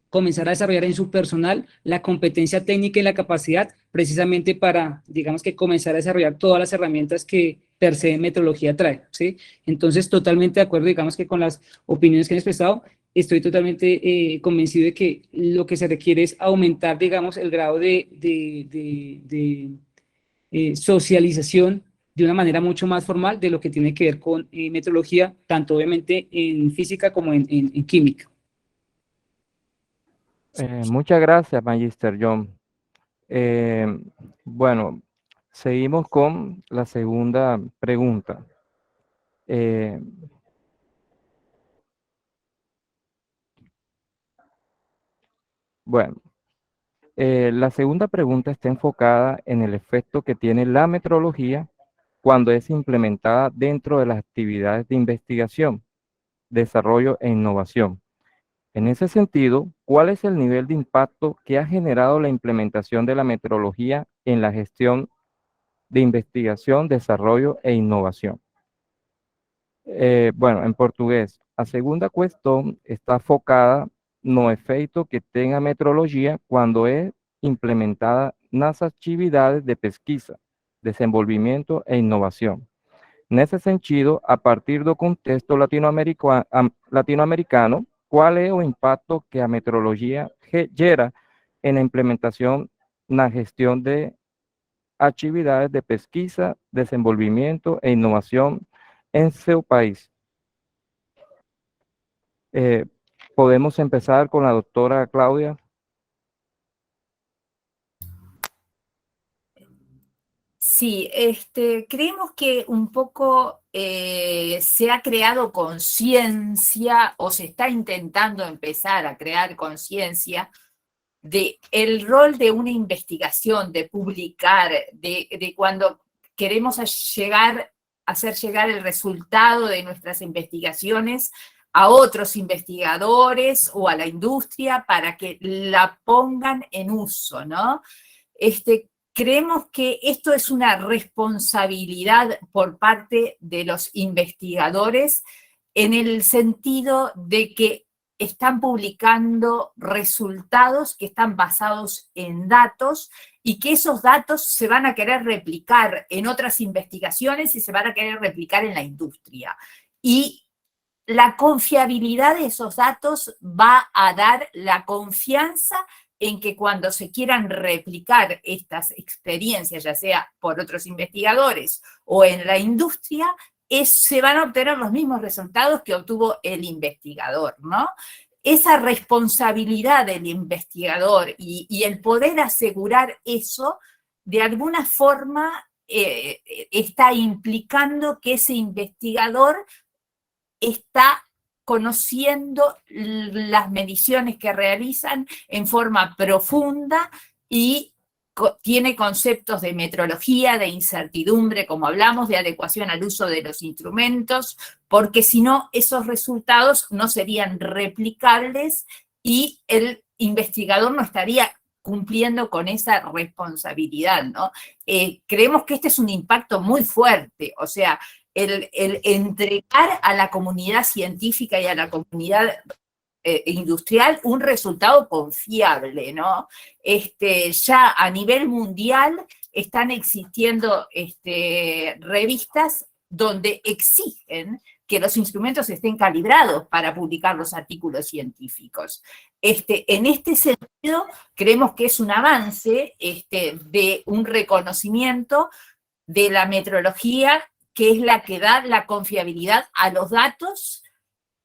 comenzar a desarrollar en su personal la competencia técnica y la capacidad, precisamente para, digamos que comenzar a desarrollar todas las herramientas que per se metodología trae, ¿sí? Entonces, totalmente de acuerdo, digamos que con las opiniones que han expresado, estoy totalmente convencido de que lo que se requiere es aumentar, digamos, el grado de socialización de una manera mucho más formal de lo que tiene que ver con metodología, tanto obviamente en física como en química. Muchas gracias, Magister John. Bueno, seguimos con la segunda pregunta. Bueno, la segunda pregunta está enfocada en el efecto que tiene la metrología cuando es implementada dentro de las actividades de investigación, desarrollo e innovación. En ese sentido, ¿cuál es el nivel de impacto que ha generado la implementación de la metrología en la gestión de investigación, desarrollo e innovación? Bueno, en português, a segunda questão está focada no efeito que tem a metrologia quando é implementada nas atividades de pesquisa, desenvolvimento e inovação. Nesse sentido, a partir do contexto latino-americano, qual é o impacto que a metrologia gera na implementação na gestão de atividades de pesquisa, desenvolvimento e inovação en su país? Podemos empezar con la doctora Claudia. Sí, creemos que un poco se ha creado conciencia o se está intentando empezar a crear conciencia de el rol de una investigación, de publicar, de cuando queremos hacer llegar el resultado de nuestras investigaciones a otros investigadores o a la industria para que la pongan en uso, ¿no? Creemos que esto es una responsabilidad por parte de los investigadores en el sentido de que están publicando resultados que están basados en datos y que esos datos se van a querer replicar en otras investigaciones y se van a querer replicar en la industria. Y la confiabilidad de esos datos va a dar la confianza en que cuando se quieran replicar estas experiencias, ya sea por otros investigadores o en la industria, se van a obtener los mismos resultados que obtuvo el investigador, ¿no? Esa responsabilidad del investigador y el poder asegurar eso, de alguna forma está implicando que ese investigador está conociendo las mediciones que realizan en forma profunda y tiene conceptos de metrología, de incertidumbre, como hablamos, de adecuación al uso de los instrumentos, porque si no, esos resultados no serían replicables y el investigador no estaría cumpliendo con esa responsabilidad, ¿no? Creemos que este es un impacto muy fuerte, o sea, el entregar a la comunidad científica y a la comunidad industrial un resultado confiable, ¿no? Ya a nivel mundial están existiendo revistas donde exigen que los instrumentos estén calibrados para publicar los artículos científicos. En este sentido, creemos que es un avance de un reconocimiento de la metrología, que es la que da la confiabilidad a los datos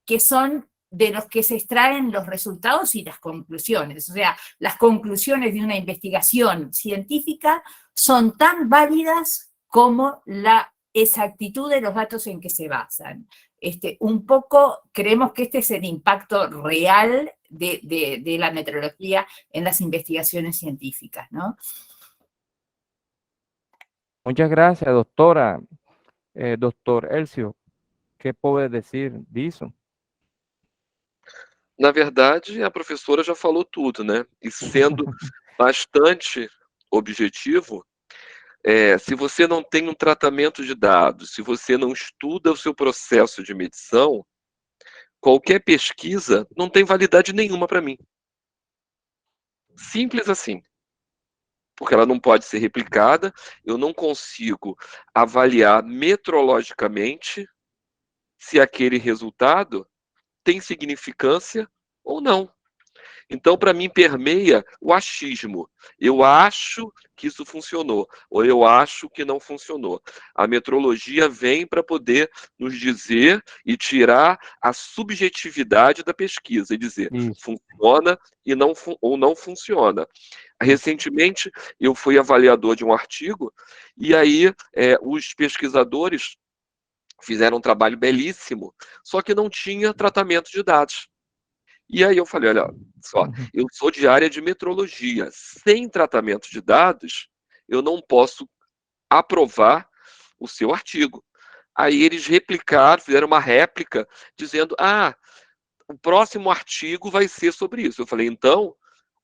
que son de los que se extraen los resultados y las conclusiones. O sea, las conclusiones de una investigación científica son tan válidas como la exactitud de los datos en que se basan. Un poco creemos que este es el impacto real de la metrología en las investigaciones científicas, ¿no? Muchas gracias, doutora. Doutor Elcio, que pode dizer disso? Na verdade, a professora já falou tudo, né? E sendo bastante objetivo, se você não tem um tratamento de dados, se você não estuda o seu processo de medição, qualquer pesquisa não tem validade nenhuma para mim. Simples assim. Porque ela não pode ser replicada, eu não consigo avaliar metrologicamente se aquele resultado tem significância ou não. Então, para mim, permeia o achismo. Eu acho que isso funcionou, ou eu acho que não funcionou. A metrologia vem para poder nos dizer e tirar a subjetividade da pesquisa e dizer funciona e não, ou não funciona. Recentemente, eu fui avaliador de um artigo e aí os pesquisadores fizeram um trabalho belíssimo, só que não tinha tratamento de dados. E aí eu falei, olha só, eu sou de área de metrologia, sem tratamento de dados, eu não posso aprovar o seu artigo. Aí eles replicaram, fizeram uma réplica, dizendo, o próximo artigo vai ser sobre isso. Eu falei, então,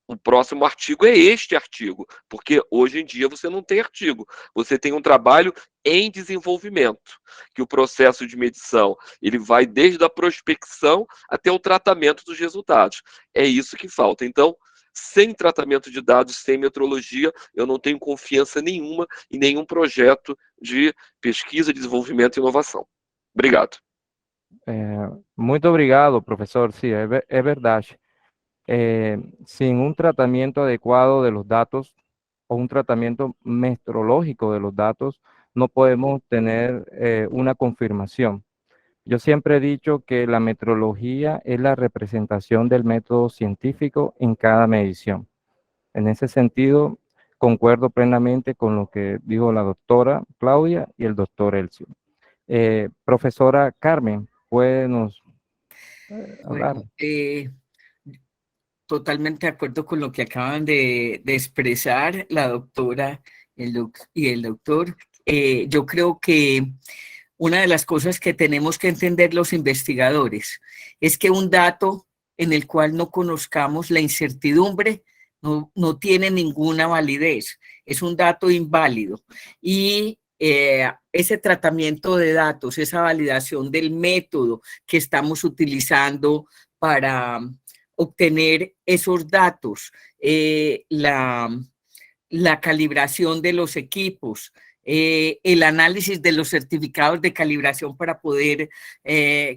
o próximo artigo é este artigo, porque hoje em dia você não tem artigo, você tem um trabalho em desenvolvimento, que o processo de medição, ele vai desde a prospecção até o tratamento dos resultados. É isso que falta. Então, sem tratamento de dados, sem metrologia, eu não tenho confiança nenhuma em nenhum projeto de pesquisa, desenvolvimento e inovação. Obrigado. Muito obrigado, professor. Sim, é verdade. Sin un tratamiento adecuado de los datos o un tratamiento metrológico de los datos, no podemos tener una confirmación. Yo siempre he dicho que la metrología es la representación del método científico en cada medición. En ese sentido, concuerdo plenamente con lo que dijo la doctora Claudia y el doctor Elcio. Profesora Carmen, ¿puede nos hablar? Bueno, totalmente de acuerdo con lo que acaban de expresar la doctora y el doctor. Yo creo que una de las cosas que tenemos que entender los investigadores es que un dato en el cual no conozcamos la incertidumbre no tiene ninguna validez, es un dato inválido. Y ese tratamiento de datos, esa validación del método que estamos utilizando para obtener esos datos, la calibración de los equipos, el análisis de los certificados de calibración para poder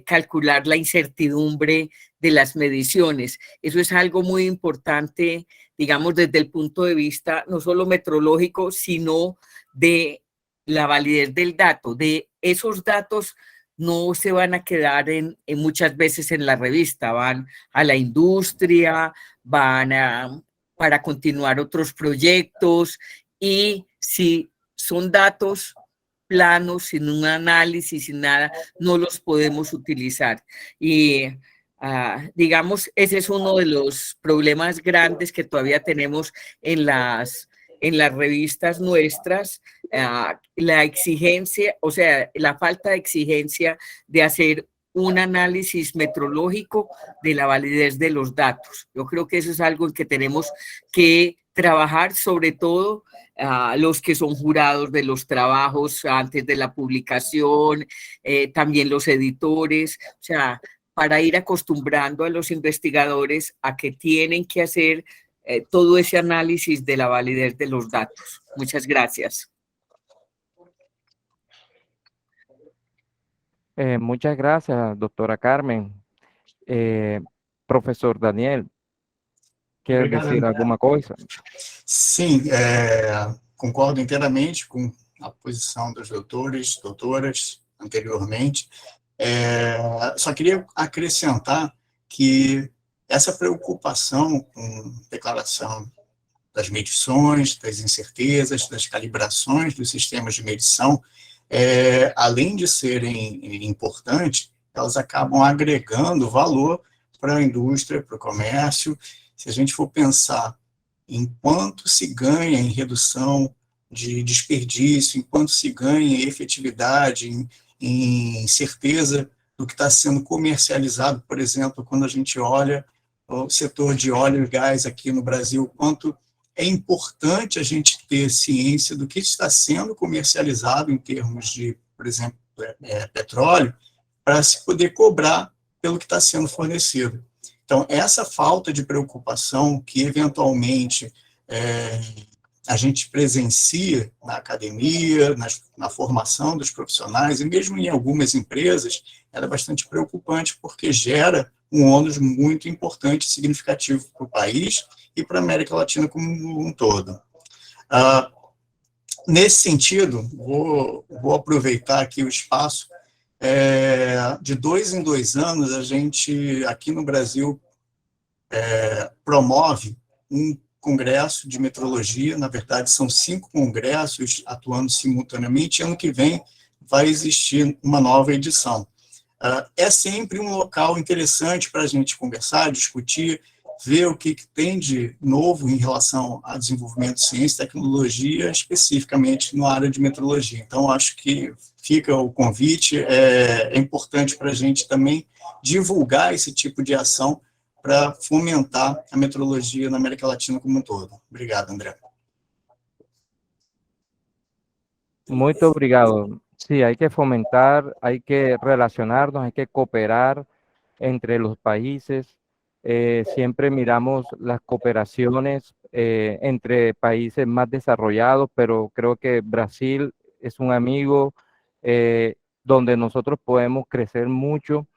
calcular la incertidumbre de las mediciones. Eso es algo muy importante, digamos, desde el punto de vista no solo metrológico, sino de la validez del dato. De esos datos no se van a quedar muchas veces en la revista, van a la industria, para continuar otros proyectos, y si son datos planos, sin un análisis, sin nada, no los podemos utilizar. Y digamos, ese es uno de los problemas grandes que todavía tenemos en las revistas nuestras, la exigencia, o sea, la falta de exigencia de hacer un análisis metrológico de la validez de los datos. Yo creo que eso es algo en que tenemos que trabajar, sobre todo los que son jurados de los trabajos antes de la publicación, también los editores, o sea, para ir acostumbrando a los investigadores a que tienen que hacer todo ese análisis de la validez de los datos. Muchas gracias. Muchas gracias, doctora Carmen. Professor Daniel, quer dizer alguma coisa? Sim, concordo inteiramente com a posição dos doutoras anteriormente. Só queria acrescentar que essa preocupação com declaração das medições, das incertezas, das calibrações dos sistemas de medição, além de serem importantes, elas acabam agregando valor para a indústria, para o comércio. Se a gente for pensar em quanto se ganha em redução de desperdício, em quanto se ganha em efetividade, em certeza do que está sendo comercializado, por exemplo, quando a gente olha o setor de óleo e gás aqui no Brasil, quanto é importante a gente ter ciência do que está sendo comercializado em termos de, por exemplo, petróleo, para se poder cobrar pelo que está sendo fornecido. Então, essa falta de preocupação que, eventualmente, a gente presencia na academia, na formação dos profissionais, e mesmo em algumas empresas, ela é bastante preocupante, porque gera um ônus muito importante e significativo para o país e para a América Latina como um todo. Nesse sentido, vou aproveitar aqui o espaço. De 2 em 2 anos, a gente, aqui no Brasil, promove um congresso de metrologia. Na verdade, são 5 congressos atuando simultaneamente, e ano que vem vai existir uma nova edição. É sempre um local interessante para a gente conversar, discutir, ver o que tem de novo em relação a desenvolvimento de ciência e tecnologia, especificamente na área de metrologia. Então, acho que fica o convite, é importante para a gente também divulgar esse tipo de ação para fomentar a metrologia na América Latina como um todo. Obrigado, André. Muito obrigado. Sí, hay que fomentar, hay que relacionarnos, hay que cooperar entre los países. Siempre miramos las cooperaciones entre países más desarrollados, pero creo que Brasil es un amigo donde nosotros podemos crecer mucho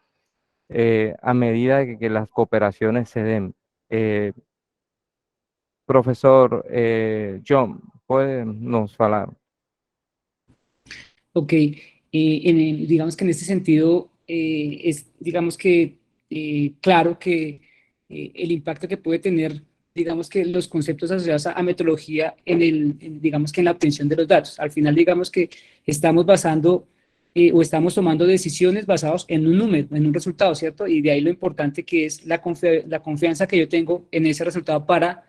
a medida que las cooperaciones se den. Profesor John, ¿puede nos falar? Ok, digamos que en este sentido digamos que claro que el impacto que puede tener, digamos que los conceptos asociados a metodología digamos que en la obtención de los datos. Al final, digamos que estamos basando o estamos tomando decisiones basadas en un número, en un resultado, ¿cierto? Y de ahí lo importante que es la confianza que yo tengo en ese resultado para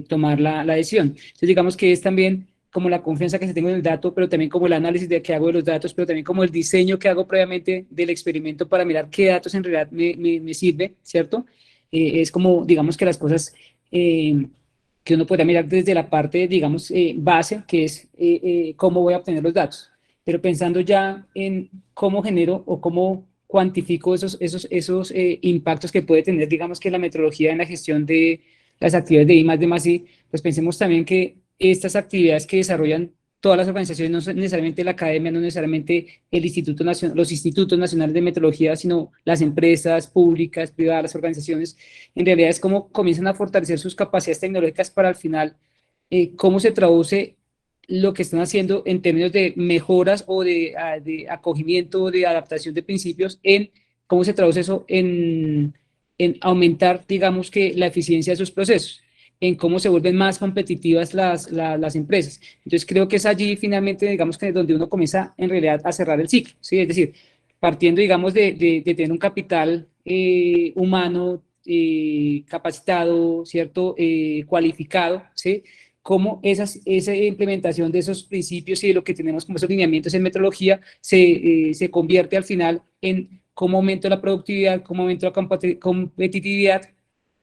tomar la decisión. Entonces, digamos que es también como la confianza que se tengo en el dato, pero también como el análisis que hago de los datos, pero también como el diseño que hago previamente del experimento para mirar qué datos en realidad me sirve, ¿cierto? Es como, digamos que las cosas que uno podría mirar desde la parte, digamos, base, que es cómo voy a obtener los datos. Pero pensando ya en cómo genero o cómo cuantifico esos impactos que puede tener, digamos, que la metodología en la gestión de las actividades de I+D+I, pues pensemos también que estas actividades que desarrollan todas las organizaciones, no necesariamente la academia, no necesariamente el Instituto Nacional, los institutos nacionales de metodología, sino las empresas públicas, privadas, las organizaciones, en realidad es cómo comienzan a fortalecer sus capacidades tecnológicas para al final, cómo se traduce lo que están haciendo en términos de mejoras o de acogimiento o de adaptación de principios, en cómo se traduce eso en aumentar, digamos, que la eficiencia de sus procesos, en cómo se vuelven más competitivas las empresas. Entonces creo que es allí finalmente, digamos, que donde uno comienza en realidad a cerrar el ciclo, ¿sí? Es decir, partiendo, digamos, de tener un capital humano capacitado, ¿cierto? Cualificado, ¿sí? Cómo esa implementación de esos principios y de lo que tenemos como esos lineamientos en metodología se convierte al final en cómo aumento la productividad, cómo aumento la competitividad,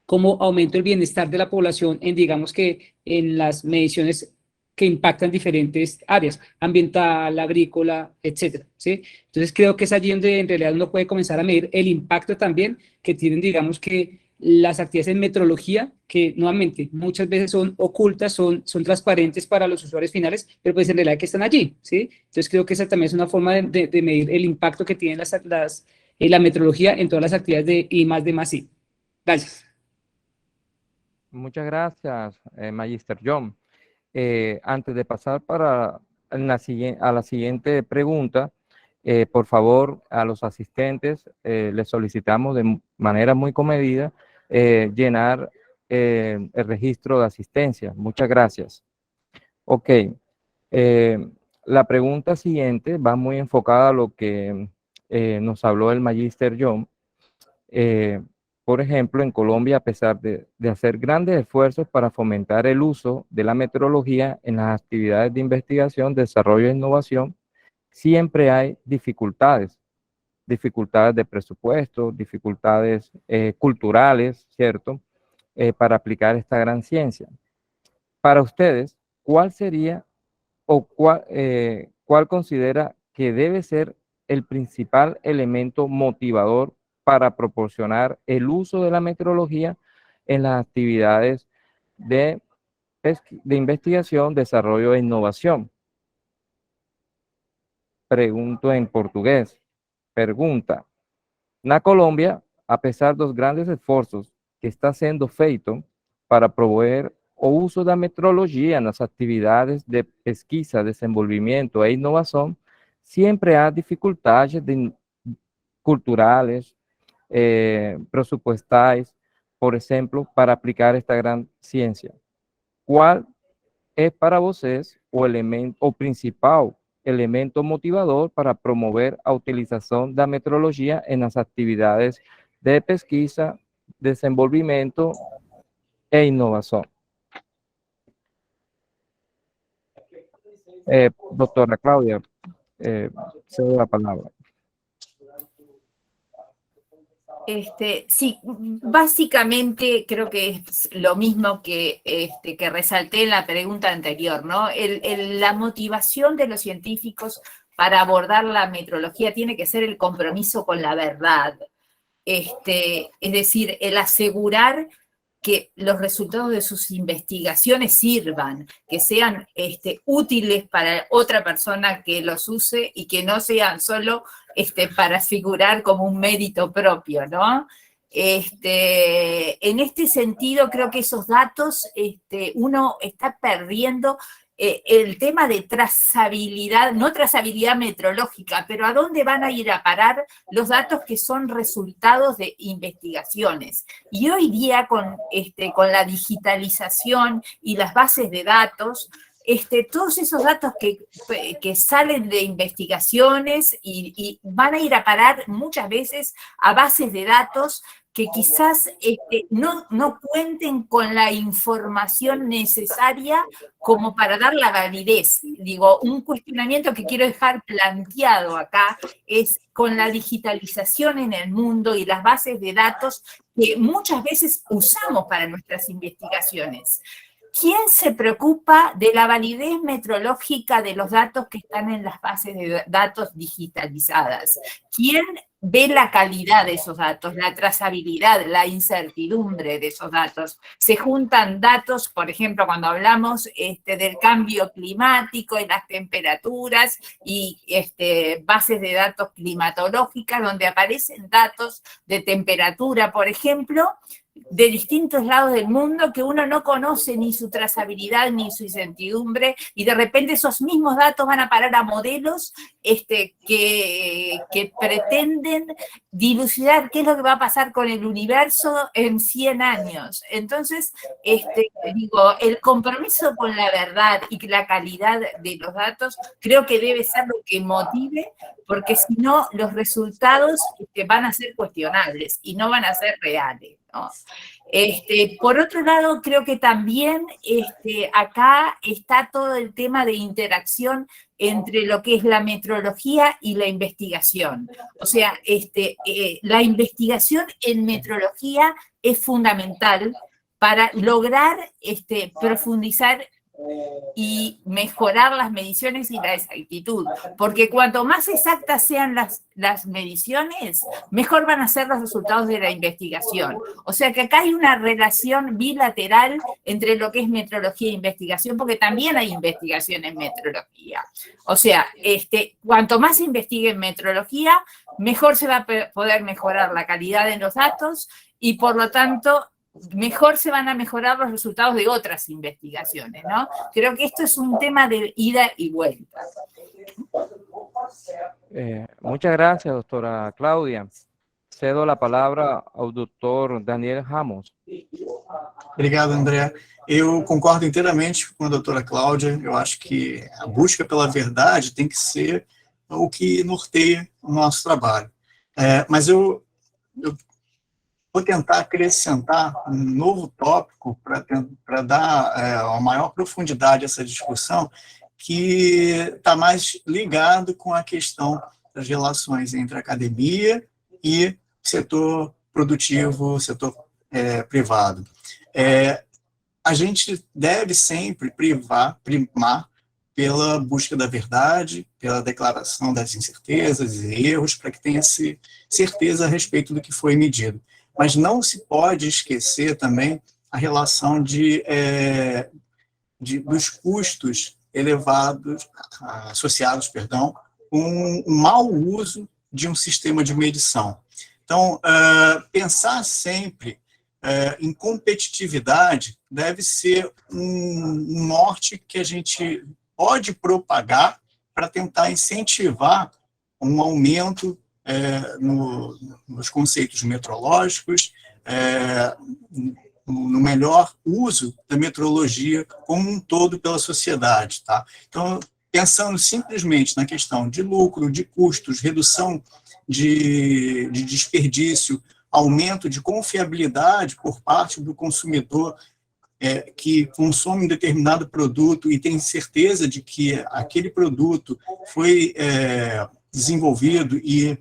cómo aumento el bienestar de la población en, digamos que, en las mediciones que impactan diferentes áreas, ambiental, agrícola, etcétera, ¿sí? Entonces creo que es allí donde en realidad uno puede comenzar a medir el impacto también que tienen, digamos que, las actividades en metrología, que nuevamente muchas veces son ocultas, son transparentes para los usuarios finales, pero pues en realidad que están allí, ¿sí? Entonces creo que esa también es una forma de medir el impacto que tiene la metrología en todas las actividades de I+D+I. Gracias. Muchas gracias, Magister John. Antes de pasar a la siguiente pregunta, por favor, a los asistentes les solicitamos de manera muy comedida llenar el registro de asistencia. Muchas gracias. Ok. La pregunta siguiente va muy enfocada a lo que nos habló el Magister John. Por ejemplo, en Colombia, a pesar de hacer grandes esfuerzos para fomentar el uso de la meteorología en las actividades de investigación, desarrollo e innovación, siempre hay dificultades de presupuesto, dificultades culturales, ¿cierto?, para aplicar esta gran ciencia. Para ustedes, ¿cuál sería o cuál considera que debe ser el principal elemento motivador para proporcionar el uso de la meteorología en las actividades de investigación, desarrollo e innovación? Pregunto en portugués. Pergunta. Na Colômbia, apesar dos grandes esforços que está sendo feito para promover o uso da meteorologia nas atividades de pesquisa, desenvolvimento e inovação, sempre há dificuldades culturais, presupuestais, por exemplo, para aplicar esta grande ciência. Qual é para vocês o principal elemento motivador para promover a utilização da meteorologia nas atividades de pesquisa, desenvolvimento e inovação? Doctora Claudia, cedo la palabra. Sí, básicamente creo que es lo mismo que resalté en la pregunta anterior, ¿no? La motivación de los científicos para abordar la metrología tiene que ser el compromiso con la verdad. Es decir, el asegurar que los resultados de sus investigaciones sirvan, que sean útiles para otra persona que los use y que no sean solo para figurar como un mérito propio, ¿no? En este sentido, creo que esos datos uno está perdiendo el tema de trazabilidad, no trazabilidad metrológica, pero a dónde van a ir a parar los datos que son resultados de investigaciones. Y hoy día con la digitalización y las bases de datos, todos esos datos que salen de investigaciones y van a ir a parar muchas veces a bases de datos que quizás no cuenten con la información necesaria como para dar la validez. Digo, un cuestionamiento que quiero dejar planteado acá es con la digitalización en el mundo y las bases de datos que muchas veces usamos para nuestras investigaciones. ¿quién se preocupa de la validez metrológica de los datos que están en las bases de datos digitalizadas? ¿Quién ve la calidad de esos datos, la trazabilidad, la incertidumbre de esos datos? Se juntan datos, por ejemplo, cuando hablamos del cambio climático y las temperaturas y bases de datos climatológicas, donde aparecen datos de temperatura, por ejemplo, de distintos lados del mundo que uno no conoce ni su trazabilidad ni su incertidumbre, y de repente esos mismos datos van a parar a modelos que pretenden dilucidar qué es lo que va a pasar con el universo en 100 años. Entonces, digo, el compromiso con la verdad y la calidad de los datos creo que debe ser lo que motive, porque si no, los resultados van a ser cuestionables y no van a ser reales, ¿no? Por otro lado, creo que también acá está todo el tema de interacción entre lo que es la metrología y la investigación. O sea, la investigación en metrología es fundamental para lograr profundizar y mejorar las mediciones y la exactitud, porque cuanto más exactas sean las mediciones, mejor van a ser los resultados de la investigación. O sea que acá hay una relación bilateral entre lo que es metrología e investigación, porque también hay investigación en metrología. O sea, cuanto más se investigue en metrología, mejor se va a poder mejorar la calidad de los datos y, por lo tanto, mejor se van a mejorar los resultados de otras investigaciones, ¿no? Creo que esto es un tema de ida y vuelta. Muchas gracias, doctora Cláudia. Cedo la palavra ao doutor Daniel Ramos. Obrigado, André. Eu concordo inteiramente com a doutora Cláudia. Eu acho que a busca pela verdade tem que ser o que norteia o nosso trabalho. Mas eu vou tentar acrescentar um novo tópico para dar uma maior profundidade a essa discussão, que está mais ligado com a questão das relações entre a academia e setor produtivo, setor privado. A gente deve sempre primar pela busca da verdade, pela declaração das incertezas e erros, para que tenha certeza a respeito do que foi medido. Mas não se pode esquecer também a relação dos custos elevados, associados, com o mau uso de um sistema de medição. Então, pensar sempre em competitividade deve ser um norte que a gente pode propagar para tentar incentivar um aumento nos conceitos metrológicos, no melhor uso da metrologia como um todo pela sociedade, tá? Então, pensando simplesmente na questão de lucro, de custos, redução de desperdício, aumento de confiabilidade por parte do consumidor que consome um determinado produto e tem certeza de que aquele produto foi desenvolvido e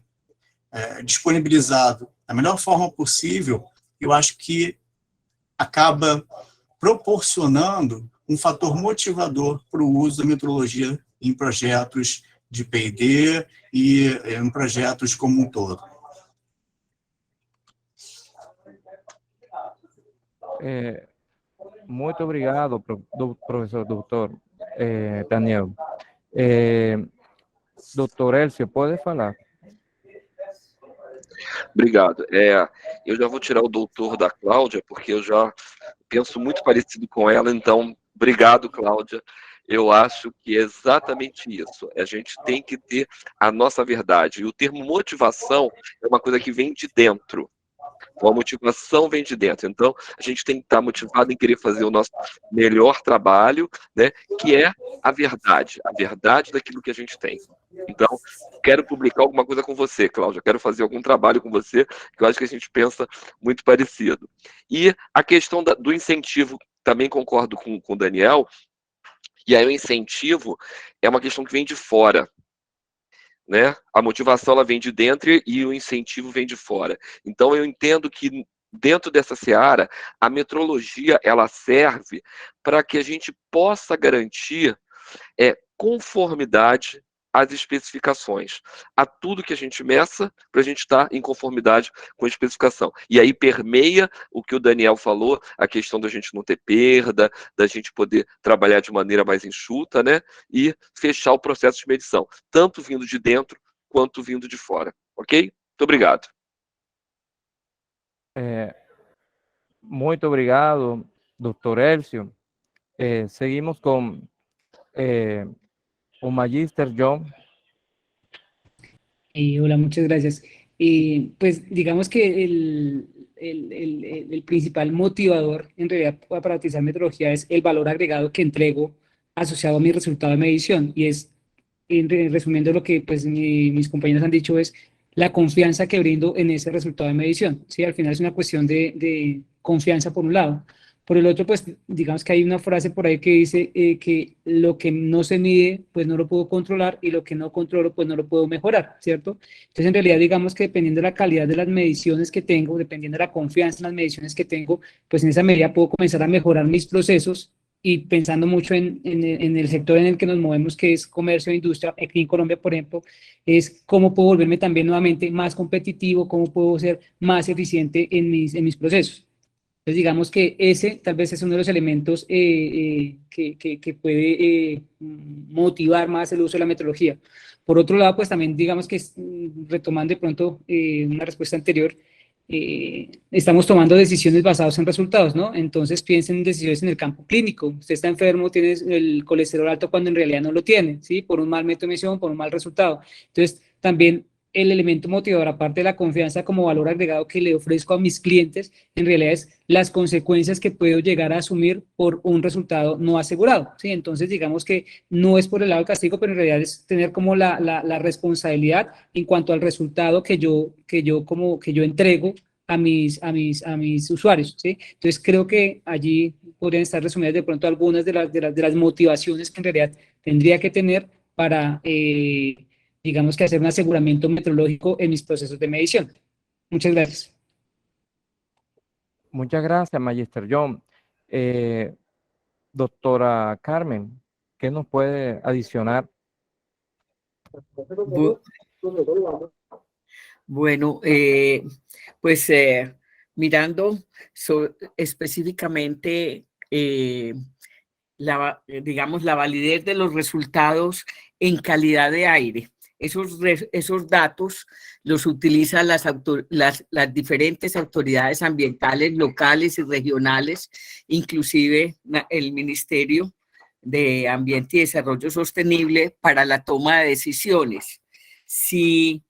disponibilizado da melhor forma possível, eu acho que acaba proporcionando um fator motivador para o uso da metrologia em projetos de P&D e em projetos como um todo. Muito obrigado, professor doutor Daniel. Doutor Elcio, pode falar? Obrigado. Eu já vou tirar o doutor da Cláudia, porque eu já penso muito parecido com ela, então, obrigado, Cláudia. Eu acho que é exatamente isso. A gente tem que ter a nossa verdade. E o termo motivação é uma coisa que vem de dentro. Então, a motivação vem de dentro. Então, a gente tem que estar motivado em querer fazer o nosso melhor trabalho, né, que é a verdade daquilo que a gente tem. Então, quero publicar alguma coisa com você, Cláudia, quero fazer algum trabalho com você, que eu acho que a gente pensa muito parecido. E a questão do incentivo, também concordo com o Daniel, e aí o incentivo é uma questão que vem de fora, né? A motivação ela vem de dentro e o incentivo vem de fora. Então, eu entendo que dentro dessa seara, a metrologia ela serve para que a gente possa garantir conformidade às especificações, a tudo que a gente meça, para a gente estar em conformidade com a especificação. E aí permeia o que o Daniel falou, a questão da gente não ter perda, da gente poder trabalhar de maneira mais enxuta, né? E fechar o processo de medição, tanto vindo de dentro quanto vindo de fora. Ok? Muito obrigado. Muito obrigado, Dr. Elcio. Seguimos con o Magister John. Hola, muchas gracias. Pues digamos que el principal motivador en realidad para utilizar metodología es el valor agregado que entrego asociado a mi resultado de medición. Y es, resumiendo lo que pues, mis compañeros han dicho, es la confianza que brindo en ese resultado de medición. ¿Sí? Al final es una cuestión de confianza por un lado. Por el otro, pues digamos que hay una frase por ahí que dice que lo que no se mide, pues no lo puedo controlar, y lo que no controlo, pues no lo puedo mejorar, ¿cierto? Entonces, en realidad, digamos que dependiendo de la calidad de las mediciones que tengo, dependiendo de la confianza en las mediciones que tengo, pues en esa medida puedo comenzar a mejorar mis procesos. Y pensando mucho en el sector en el que nos movemos, que es comercio e industria, aquí en Colombia, por ejemplo, es cómo puedo volverme también nuevamente más competitivo, cómo puedo ser más eficiente en mis procesos. Entonces, digamos que ese tal vez es uno de los elementos que puede motivar más el uso de la metodología. Por otro lado, pues también digamos que retomando de pronto una respuesta anterior, estamos tomando decisiones basadas en resultados, ¿no? Entonces piensen en decisiones en el campo clínico. Usted está enfermo, tiene el colesterol alto cuando en realidad no lo tiene, ¿sí? Por un mal método de medición, por un mal resultado. Entonces, también el elemento motivador, aparte de la confianza como valor agregado que le ofrezco a mis clientes, en realidad es las consecuencias que puedo llegar a asumir por un resultado no asegurado, ¿sí? Entonces, digamos que no es por el lado del castigo, pero en realidad es tener como la responsabilidad en cuanto al resultado que yo entrego a mis usuarios, ¿sí? Entonces, creo que allí podrían estar resumidas de pronto algunas de las motivaciones que en realidad tendría que tener para digamos que hacer un aseguramiento metrológico en mis procesos de medición. Muchas gracias. Muchas gracias, Magister John. Doctora Carmen, ¿qué nos puede adicionar? Bueno, pues mirando específicamente digamos, la validez de los resultados en calidad de aire. Esos datos los utilizan las diferentes autoridades ambientales locales y regionales, inclusive el Ministerio de Ambiente y Desarrollo Sostenible, para la toma de decisiones. Si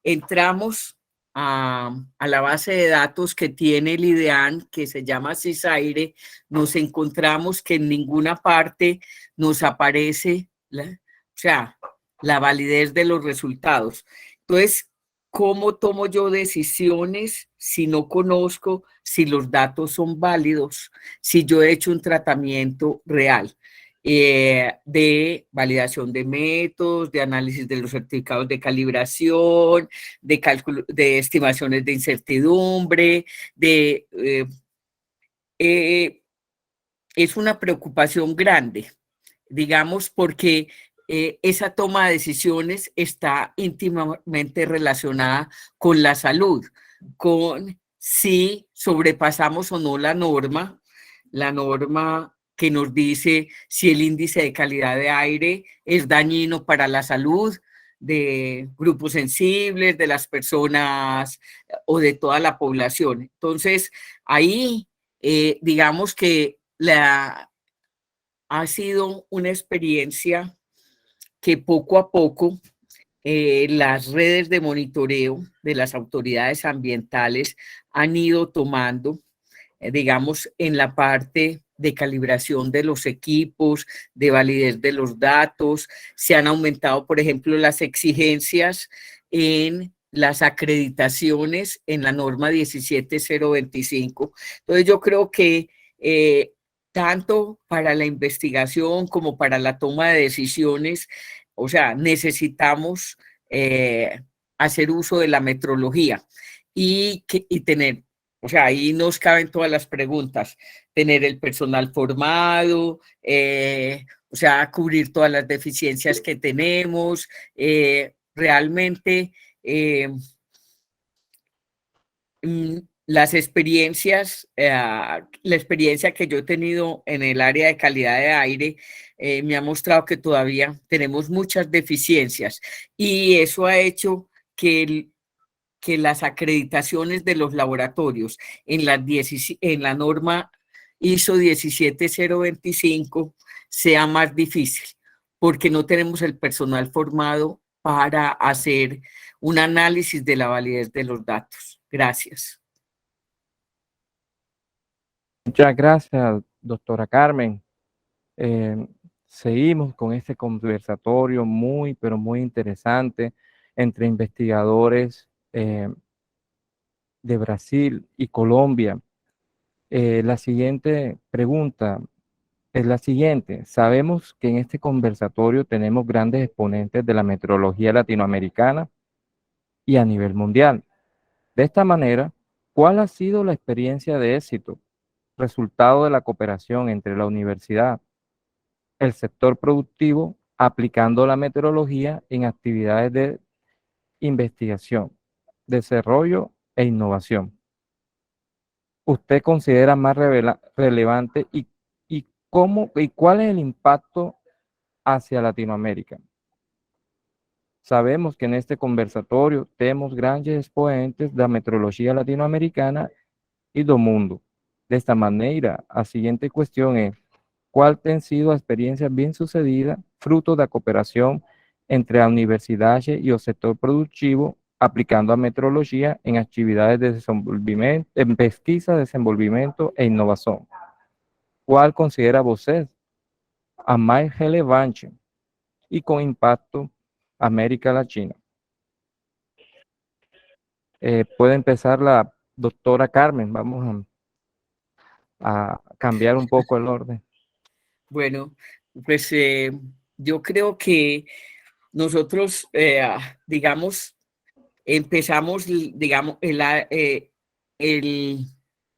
entramos a la base de datos que tiene el IDEAN, que se llama CISAIRE, nos encontramos que en ninguna parte nos aparece la validez de los resultados. Entonces, ¿cómo tomo yo decisiones si no conozco si los datos son válidos, si yo he hecho un tratamiento real? De validación de métodos, de análisis de los certificados de calibración, de cálculo, de estimaciones de incertidumbre, es una preocupación grande, digamos, porque esa toma de decisiones está íntimamente relacionada con la salud, con si sobrepasamos o no la norma que nos dice si el índice de calidad de aire es dañino para la salud de grupos sensibles, de las personas o de toda la población. Entonces, ahí digamos que ha sido una experiencia que poco a poco las redes de monitoreo de las autoridades ambientales han ido tomando, digamos, en la parte de calibración de los equipos, de validez de los datos. Se han aumentado, por ejemplo, las exigencias en las acreditaciones en la norma 17025. Entonces, yo creo que tanto para la investigación como para la toma de decisiones, o sea, necesitamos hacer uso de la metrología y tener O sea, ahí nos caben todas las preguntas. Tener el personal formado, o sea, cubrir todas las deficiencias que tenemos. Realmente, las experiencias, la experiencia que yo he tenido en el área de calidad de aire me ha mostrado que todavía tenemos muchas deficiencias y eso ha hecho que las acreditaciones de los laboratorios en la norma ISO 17025 sea más difícil, porque no tenemos el personal formado para hacer un análisis de la validez de los datos. Gracias. Muchas gracias, doctora Carmen. Seguimos con este conversatorio muy, pero muy interesante entre investigadores de Brasil y Colombia. La siguiente pregunta es la siguiente. Sabemos que en este conversatorio tenemos grandes exponentes de la meteorología latinoamericana y a nivel mundial. De esta manera, ¿cuál ha sido la experiencia de éxito, resultado de la cooperación entre la universidad, el sector productivo, aplicando la meteorología en actividades de investigación, desarrollo e innovación? ¿Usted considera más relevante y cuál es el impacto hacia Latinoamérica? Sabemos que en este conversatorio tenemos grandes exponentes da meteorologia latino-americana e do mundo. Desta maneira, a seguinte questão é: qual tem sido a experiência bem-sucedida, fruto da cooperação entre a universidade e o setor produtivo, aplicando a meteorologia em atividades de desenvolvimento, em pesquisa, desenvolvimento e inovação? Qual considera você a mais relevante e com impacto América Latina? Puede empezar la doctora Carmen. Vamos a cambiar un poco el orden. Bueno, pues yo creo que nosotros, digamos, empezamos, digamos, el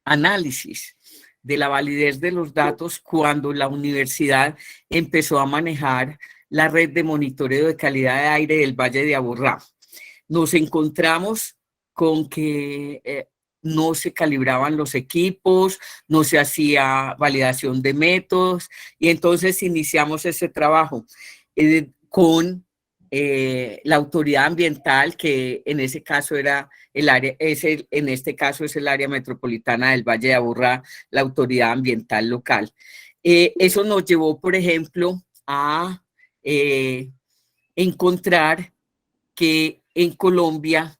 análisis de la validez de los datos cuando la universidad empezó a manejar la red de monitoreo de calidad de aire del Valle de Aburrá. Nos encontramos con que no se calibraban los equipos, no se hacía validación de métodos, y entonces iniciamos ese trabajo con la autoridad ambiental, que en ese caso era en este caso es el área metropolitana del Valle de Aburrá, la autoridad ambiental local. Eso nos llevó, por ejemplo, a encontrar que en Colombia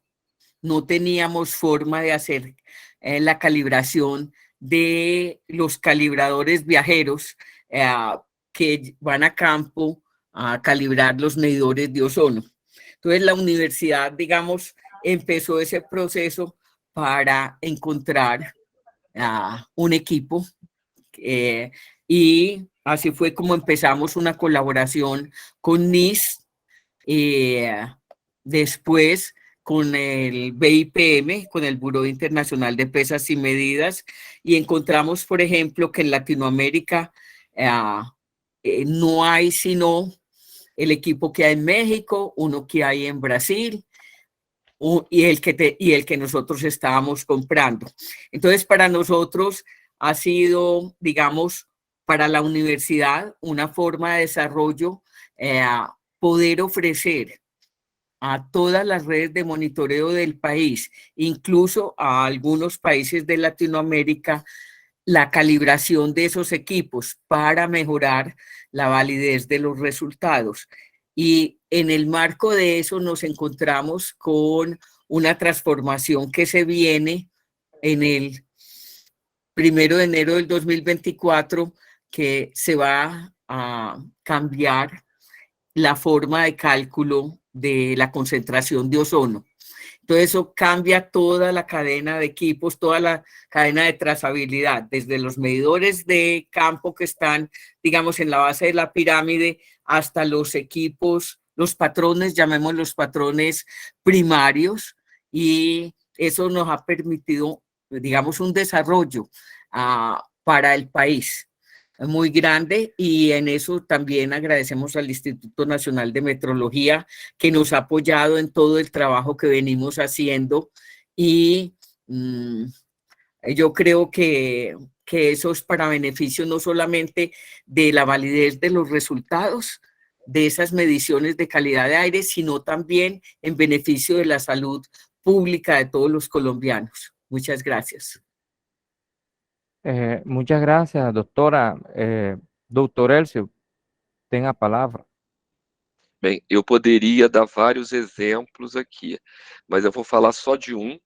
no teníamos forma de hacer la calibración de los calibradores viajeros que van a campo a calibrar los medidores de ozono. Entonces la universidad, digamos, empezó ese proceso para encontrar un equipo y así fue como empezamos una colaboración con NIS, después con el BIPM, con el Buró Internacional de Pesas y Medidas, y encontramos, por ejemplo, que en Latinoamérica no hay sino el equipo que hay en México, uno que hay en Brasil y el que nosotros estábamos comprando. Entonces, para nosotros ha sido, digamos, para la universidad una forma de desarrollo, poder ofrecer a todas las redes de monitoreo del país, incluso a algunos países de Latinoamérica, la calibración de esos equipos para mejorar la validez de los resultados. Y en el marco de eso nos encontramos con una transformación que se viene en el 1 de enero del 2024, que se va a cambiar la forma de cálculo de la concentración de ozono. Entonces eso cambia toda la cadena de equipos, toda la cadena de trazabilidad, desde los medidores de campo que están, digamos, en la base de la pirámide, hasta los equipos, los patrones, llamémoslos patrones primarios, y eso nos ha permitido digamos, un desarrollo para el país muy grande, y en eso también agradecemos al Instituto Nacional de Metrología, que nos ha apoyado en todo el trabajo que venimos haciendo, y yo creo que eso es para beneficio no solamente de la validez de los resultados de esas mediciones de calidad de aire, sino también en beneficio de la salud pública de todos los colombianos. Muchas gracias. Muchas gracias, doutora. Doutor Elcio, tem a palavra. Bem, eu poderia dar vários exemplos aqui, mas eu vou falar só de um.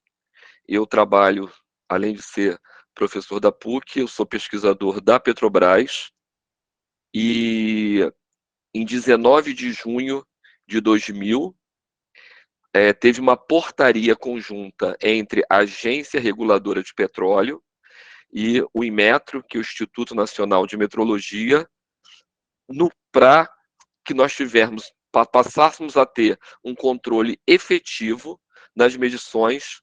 Eu trabalho, além de ser professor da PUC, eu sou pesquisador da Petrobras, e em 19 de junho de 2000, teve uma portaria conjunta entre a Agência Reguladora de Petróleo e o Inmetro, que é o Instituto Nacional de Metrologia, para que nós passássemos a ter um controle efetivo nas medições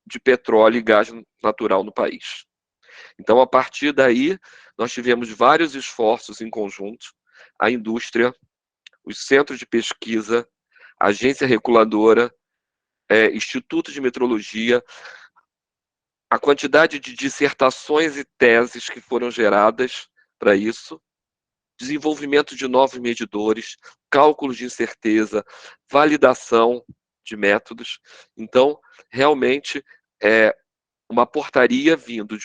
de petróleo e gás natural no país. Então, a partir daí, nós tivemos vários esforços em conjunto, a indústria, os centros de pesquisa, a agência reguladora, Instituto de Metrologia, a quantidade de dissertações e teses que foram geradas para isso, desenvolvimento de novos medidores, cálculos de incerteza, validação de métodos. Então, realmente, uma portaria vindo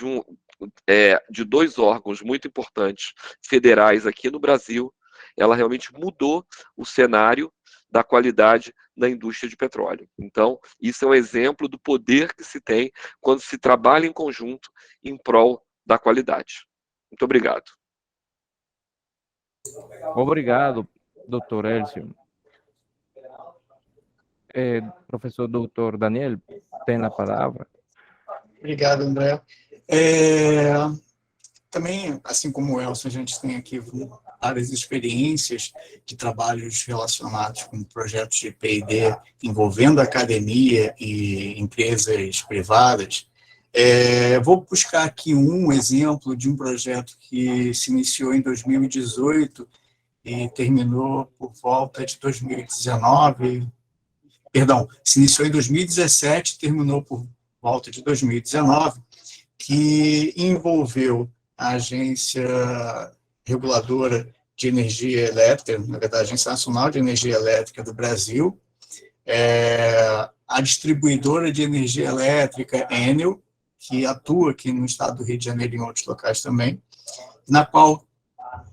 de dois órgãos muito importantes, federais aqui no Brasil, ela realmente mudou o cenário da qualidade na indústria de petróleo. Então, isso é um exemplo do poder que se tem quando se trabalha em conjunto em prol da qualidade. Muito obrigado. Obrigado, doutor Elcio. Professor doutor Daniel, tem a palavra. Obrigado, André. Também, assim como o Elcio, a gente tem aqui várias experiências de trabalhos relacionados com projetos de P&D envolvendo academia e empresas privadas. Vou buscar aqui um exemplo de um projeto que se iniciou em 2018 e terminou por volta de 2019. Perdão, se iniciou em 2017 e terminou por volta de 2019, que envolveu a Agência Reguladora de Energia Elétrica, na verdade, a Agência Nacional de Energia Elétrica do Brasil, a distribuidora de energia elétrica Enel, que atua aqui no estado do Rio de Janeiro e em outros locais também, na qual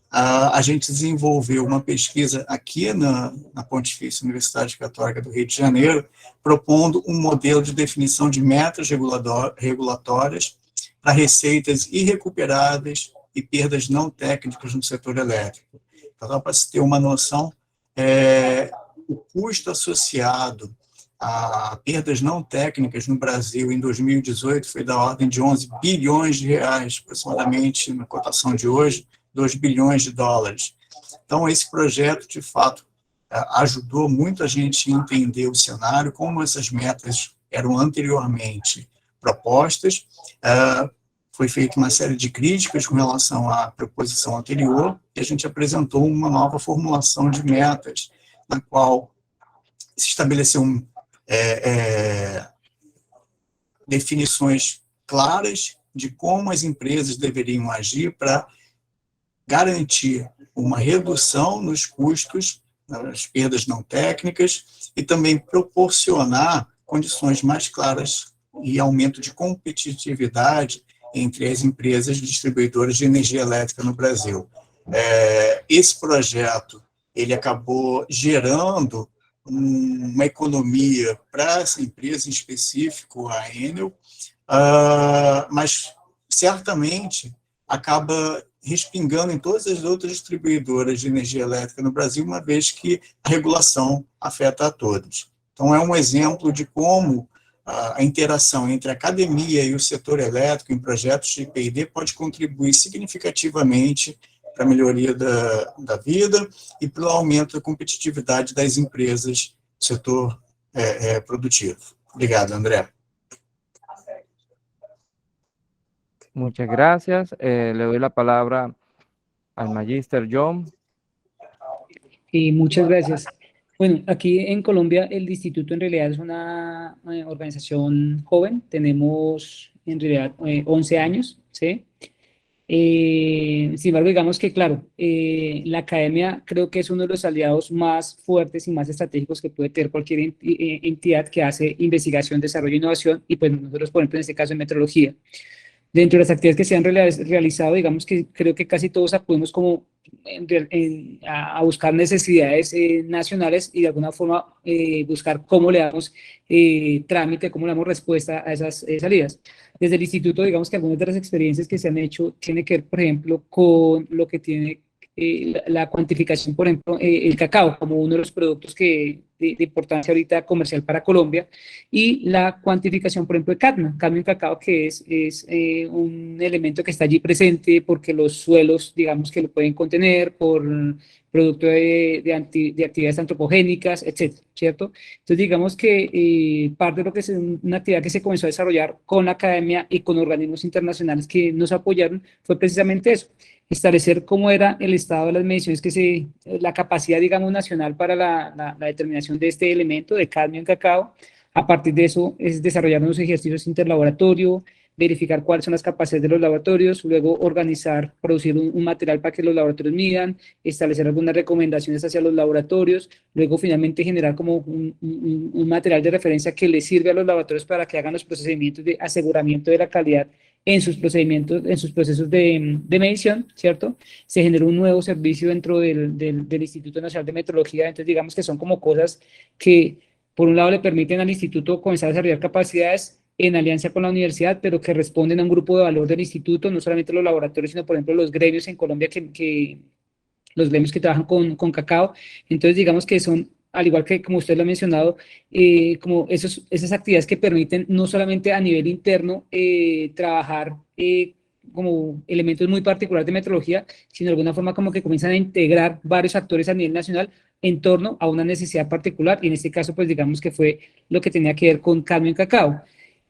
a gente desenvolveu uma pesquisa aqui na Pontifícia Universidade Católica do Rio de Janeiro, propondo um modelo de definição de metas regulatórias para receitas irrecuperáveis e perdas não técnicas no setor elétrico. Então, para se ter uma noção, o custo associado a perdas não técnicas no Brasil em 2018 foi da ordem de 11 bilhões de reais, aproximadamente, na cotação de hoje, 2 bilhões de dólares. Então, esse projeto, de fato, ajudou muito a gente a entender o cenário, como essas metas eram anteriormente propostas. Foi feita uma série de críticas com relação à proposição anterior, e a gente apresentou uma nova formulação de metas, na qual se estabeleceu definições claras de como as empresas deveriam agir para garantir uma redução nos custos, nas perdas não técnicas, e também proporcionar condições mais claras e aumento de competitividade entre as empresas distribuidoras de energia elétrica no Brasil. Esse projeto ele acabou gerando uma economia para essa empresa em específico, a Enel, mas certamente acaba respingando em todas as outras distribuidoras de energia elétrica no Brasil, uma vez que a regulação afeta a todos. Então, é um exemplo de como a interação entre a academia e o setor elétrico em projetos de P&D pode contribuir significativamente para a melhoria da vida e para o aumento da competitividade das empresas do setor produtivo. Obrigado, André. Muchas gracias. Le doy la palabra al Magíster John. Y muchas gracias. Bueno, aquí en Colombia el instituto en realidad es una organización joven. Tenemos en realidad 11 años, ¿sí? Sin embargo, digamos que, claro, la academia creo que es uno de los aliados más fuertes y más estratégicos que puede tener cualquier entidad que hace investigación, desarrollo e innovación, y pues nosotros, por ejemplo, en este caso en metrología. Dentro de las actividades que se han realizado, digamos que creo que casi todos acudimos como a buscar necesidades nacionales y de alguna forma buscar cómo le damos trámite, cómo le damos respuesta a esas salidas. Desde el instituto, digamos que algunas de las experiencias que se han hecho tiene que ver, por ejemplo, con lo que tiene la cuantificación, por ejemplo, el cacao como uno de los productos de importancia ahorita comercial para Colombia, y la cuantificación, por ejemplo, de cadmio en cacao, que es un elemento que está allí presente porque los suelos, digamos, que lo pueden contener por producto de actividades antropogénicas, etcétera, ¿cierto? Entonces, digamos que parte de lo que es una actividad que se comenzó a desarrollar con la academia y con organismos internacionales que nos apoyaron fue precisamente eso, establecer cómo era el estado de las mediciones la capacidad, digamos, nacional para la determinación de este elemento de cadmio en cacao. A partir de eso es desarrollar unos ejercicios interlaboratorio, verificar cuáles son las capacidades de los laboratorios, luego organizar, producir un material para que los laboratorios midan, establecer algunas recomendaciones hacia los laboratorios, luego finalmente generar como un material de referencia que les sirve a los laboratorios para que hagan los procedimientos de aseguramiento de la calidad en sus procedimientos, en sus procesos de medición, ¿cierto? Se generó un nuevo servicio dentro del Instituto Nacional de Metrología. Entonces, digamos que son como cosas que, por un lado, le permiten al instituto comenzar a desarrollar capacidades en alianza con la universidad, pero que responden a un grupo de valor del instituto, no solamente los laboratorios, sino, por ejemplo, los gremios en Colombia, los gremios que trabajan con cacao. Entonces, digamos que son, al igual que como usted lo ha mencionado, como esas actividades que permiten no solamente a nivel interno trabajar como elementos muy particulares de metrología, sino de alguna forma como que comienzan a integrar varios actores a nivel nacional en torno a una necesidad particular, y en este caso, pues digamos que fue lo que tenía que ver con cadmio en cacao.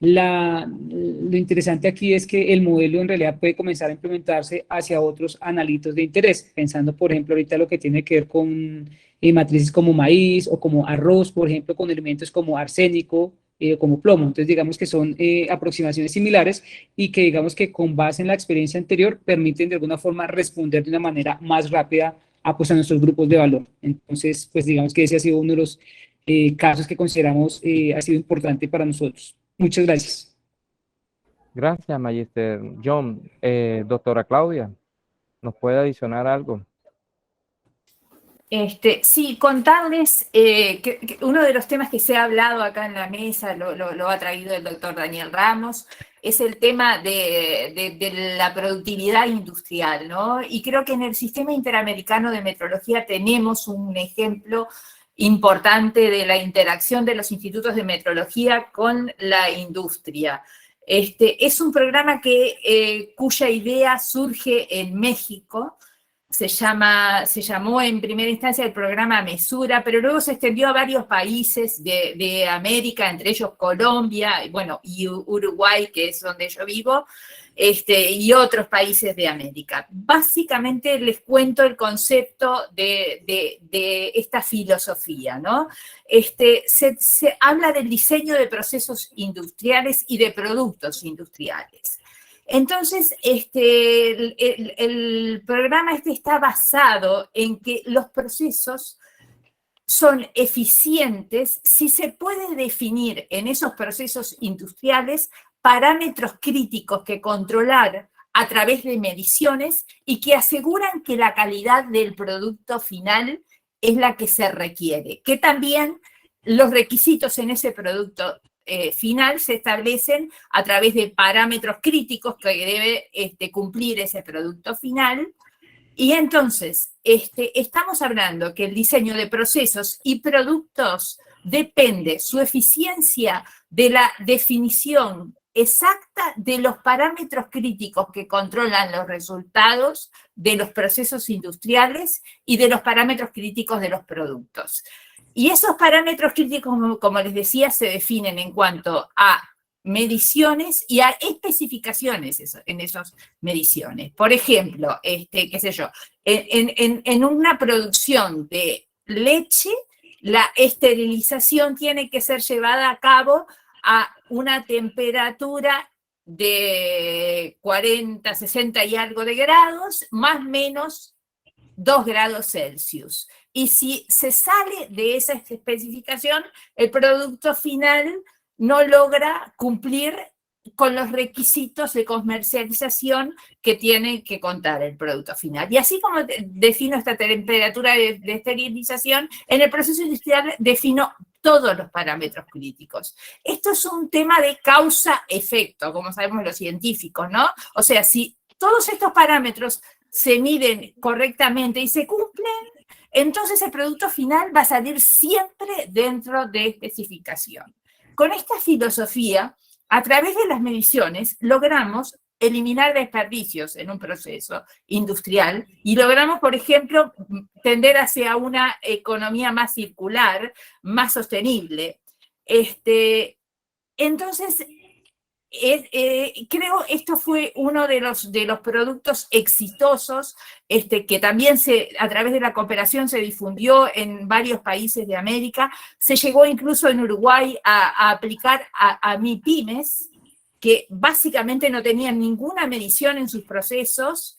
Lo interesante aquí es que el modelo en realidad puede comenzar a implementarse hacia otros analitos de interés, pensando, por ejemplo, ahorita lo que tiene que ver con matrices como maíz o como arroz, por ejemplo, con elementos como arsénico, como plomo. Entonces, digamos que son aproximaciones similares y que, digamos que con base en la experiencia anterior, permiten de alguna forma responder de una manera más rápida a, pues, a nuestros grupos de valor. Entonces, pues digamos que ese ha sido uno de los casos que consideramos ha sido importante para nosotros. Muchas gracias. Gracias, Magíster John. Doctora Claudia, ¿nos puede adicionar algo? Sí, contarles que uno de los temas que se ha hablado acá en la mesa, lo ha traído el doctor Daniel Ramos, es el tema de la productividad industrial, ¿no? Y creo que en el Sistema Interamericano de Metrología tenemos un ejemplo importante de la interacción de los institutos de metrología con la industria. Es un programa cuya idea surge en México. Se llamó en primera instancia el programa Mesura, pero luego se extendió a varios países de América, entre ellos Colombia, bueno, y Uruguay, que es donde yo vivo, y otros países de América. Básicamente les cuento el concepto de esta filosofía, ¿no? Se habla del diseño de procesos industriales y de productos industriales. Entonces, el programa está basado en que los procesos son eficientes si se puede definir en esos procesos industriales parámetros críticos que controlar a través de mediciones y que aseguran que la calidad del producto final es la que se requiere, que también los requisitos en ese producto final se establecen a través de parámetros críticos que debe cumplir ese producto final. Y entonces, estamos hablando que el diseño de procesos y productos depende su eficiencia de la definición exacta de los parámetros críticos que controlan los resultados de los procesos industriales y de los parámetros críticos de los productos. Y esos parámetros críticos, como les decía, se definen en cuanto a mediciones y a especificaciones en esas mediciones. Por ejemplo, qué sé yo, en una producción de leche, la esterilización tiene que ser llevada a cabo a una temperatura de 40, 60 y algo de grados, más o menos 2 grados Celsius. Y si se sale de esa especificación, el producto final no logra cumplir con los requisitos de comercialización que tiene que contar el producto final. Y así como defino esta temperatura de esterilización, en el proceso industrial defino todos los parámetros críticos. Esto es un tema de causa-efecto, como sabemos los científicos, ¿no? O sea, si todos estos parámetros se miden correctamente y se cumplen, entonces el producto final va a salir siempre dentro de especificación. Con esta filosofía, a través de las mediciones, logramos eliminar desperdicios en un proceso industrial y logramos, por ejemplo, tender hacia una economía más circular, más sostenible. Entonces, creo esto fue uno de los productos exitosos que también a través de la cooperación se difundió en varios países de América. Se llegó incluso en Uruguay a aplicar a MIPYMES, que básicamente no tenían ninguna medición en sus procesos,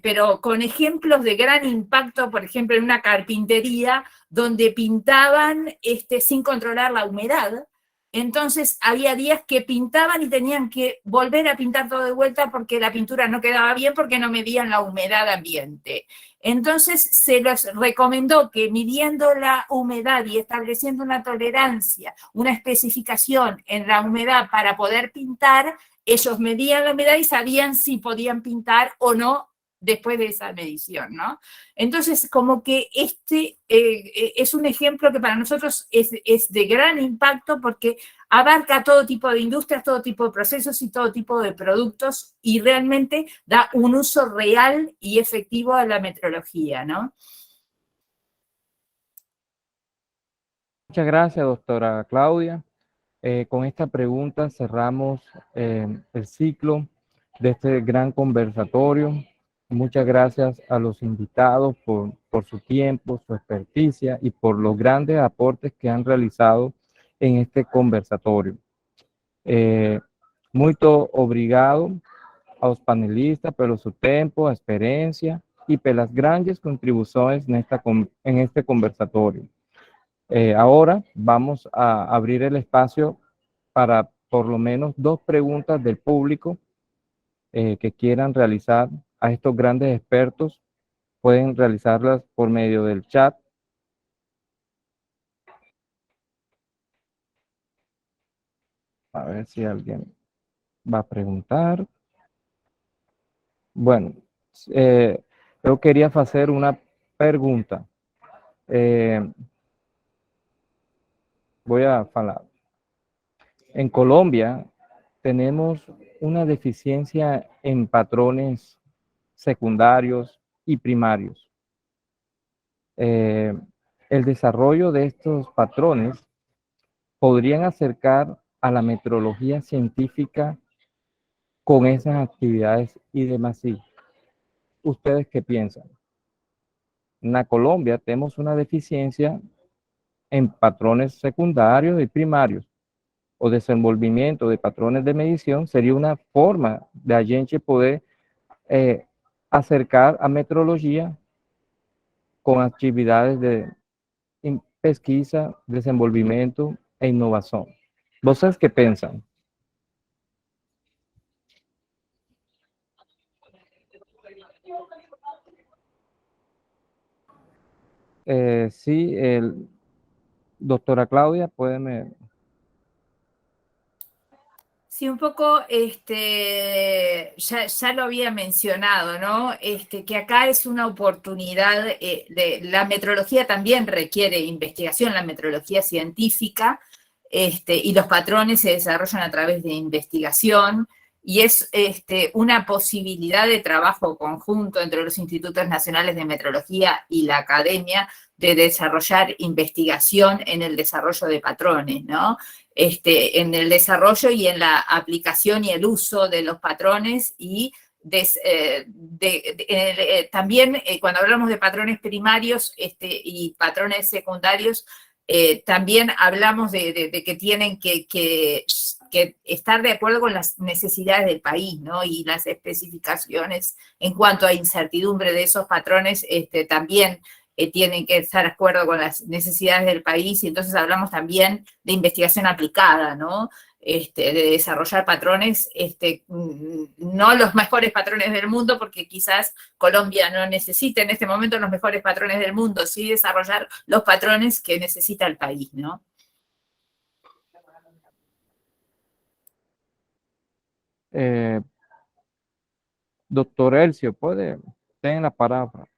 pero con ejemplos de gran impacto, por ejemplo, en una carpintería donde pintaban sin controlar la humedad. Entonces había días que pintaban y tenían que volver a pintar todo de vuelta porque la pintura no quedaba bien porque no medían la humedad ambiente. Entonces se les recomendó que midiendo la humedad y estableciendo una tolerancia, una especificación en la humedad para poder pintar, ellos medían la humedad y sabían si podían pintar o no después de esa medición, ¿no? Entonces, como que es un ejemplo que para nosotros es de gran impacto porque abarca todo tipo de industrias, todo tipo de procesos y todo tipo de productos y realmente da un uso real y efectivo a la metrología, ¿no? Muchas gracias, doctora Claudia. Con esta pregunta cerramos el ciclo de este gran conversatorio. Muchas gracias a los invitados por su tiempo, su experticia y por los grandes aportes que han realizado en este conversatorio. Muito obrigado aos panelistas pelo seu tempo, a experiência e pelas grandes contribuições en este conversatorio. Ahora vamos a abrir el espacio para por lo menos 2 preguntas del público que quieran realizar a estos grandes expertos. Pueden realizarlas por medio del chat. A ver si alguien va a preguntar. Bueno, eu queria fazer uma pergunta. Voy a falar. En Colombia tenemos una deficiencia en patrones secundarios y primarios. El desarrollo de estos patrones podrían acercar a la metrología científica con esas actividades y demás. ¿Ustedes qué piensan? En Colombia tenemos una deficiencia en patrones secundarios y primarios. O desenvolvimiento de patrones de medición sería una forma de a gente poder acercar a metrología con actividades de pesquisa, desenvolvimento e innovación. ¿Vocês qué piensan? Sí, doctora Claudia, puede. Sí, un poco, ya lo había mencionado, ¿no? Que acá es una oportunidad, la metrología también requiere investigación, la metrología científica, y los patrones se desarrollan a través de investigación. y es una posibilidad de trabajo conjunto entre los institutos nacionales de metrología y la academia de desarrollar investigación en el desarrollo de patrones, ¿no? En el desarrollo y en la aplicación y el uso de los patrones y también cuando hablamos de patrones primarios y patrones secundarios, también hablamos de que tienen que estar de acuerdo con las necesidades del país, ¿no? Y las especificaciones en cuanto a incertidumbre de esos patrones también tienen que estar de acuerdo con las necesidades del país, y entonces hablamos también de investigación aplicada, ¿no? De desarrollar patrones, no los mejores patrones del mundo, porque quizás Colombia no necesita en este momento los mejores patrones del mundo, sí desarrollar los patrones que necesita el país, ¿no? Doutor Elcio, tem a palavra.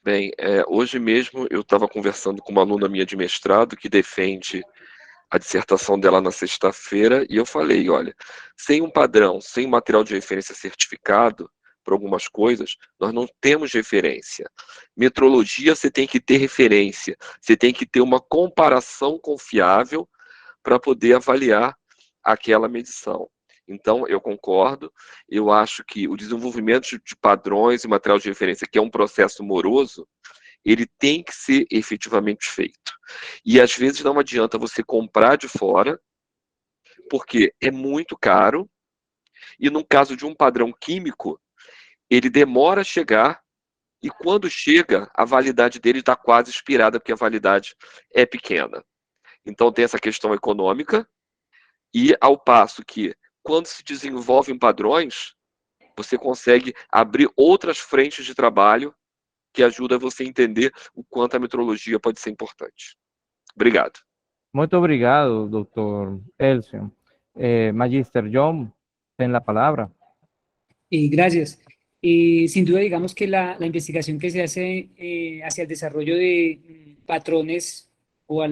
Bem, hoje mesmo eu estava conversando com uma aluna minha de mestrado que defende a dissertação dela na sexta-feira, e eu falei, olha, sem um padrão, sem um material de referência certificado para algumas coisas, nós não temos referência. Metrologia, você tem que ter referência, você tem que ter uma comparação confiável para poder avaliar aquela medição. Então, eu concordo, eu acho que o desenvolvimento de padrões e material de referência, que é um processo moroso, ele tem que ser efetivamente feito. E às vezes não adianta você comprar de fora, porque é muito caro, e no caso de um padrão químico, ele demora a chegar, e quando chega, a validade dele está quase expirada, porque a validade é pequena. Então tem essa questão econômica, e ao passo que, quando se desenvolvem padrões, você consegue abrir outras frentes de trabalho que ajuda você a entender o quanto a metrologia pode ser importante. Obrigado. Muito obrigado, doutor Elcio. Magister John, ten la palabra. Gracias. Sin duda, digamos que la investigación que se hace hacia el desarrollo de patrones o a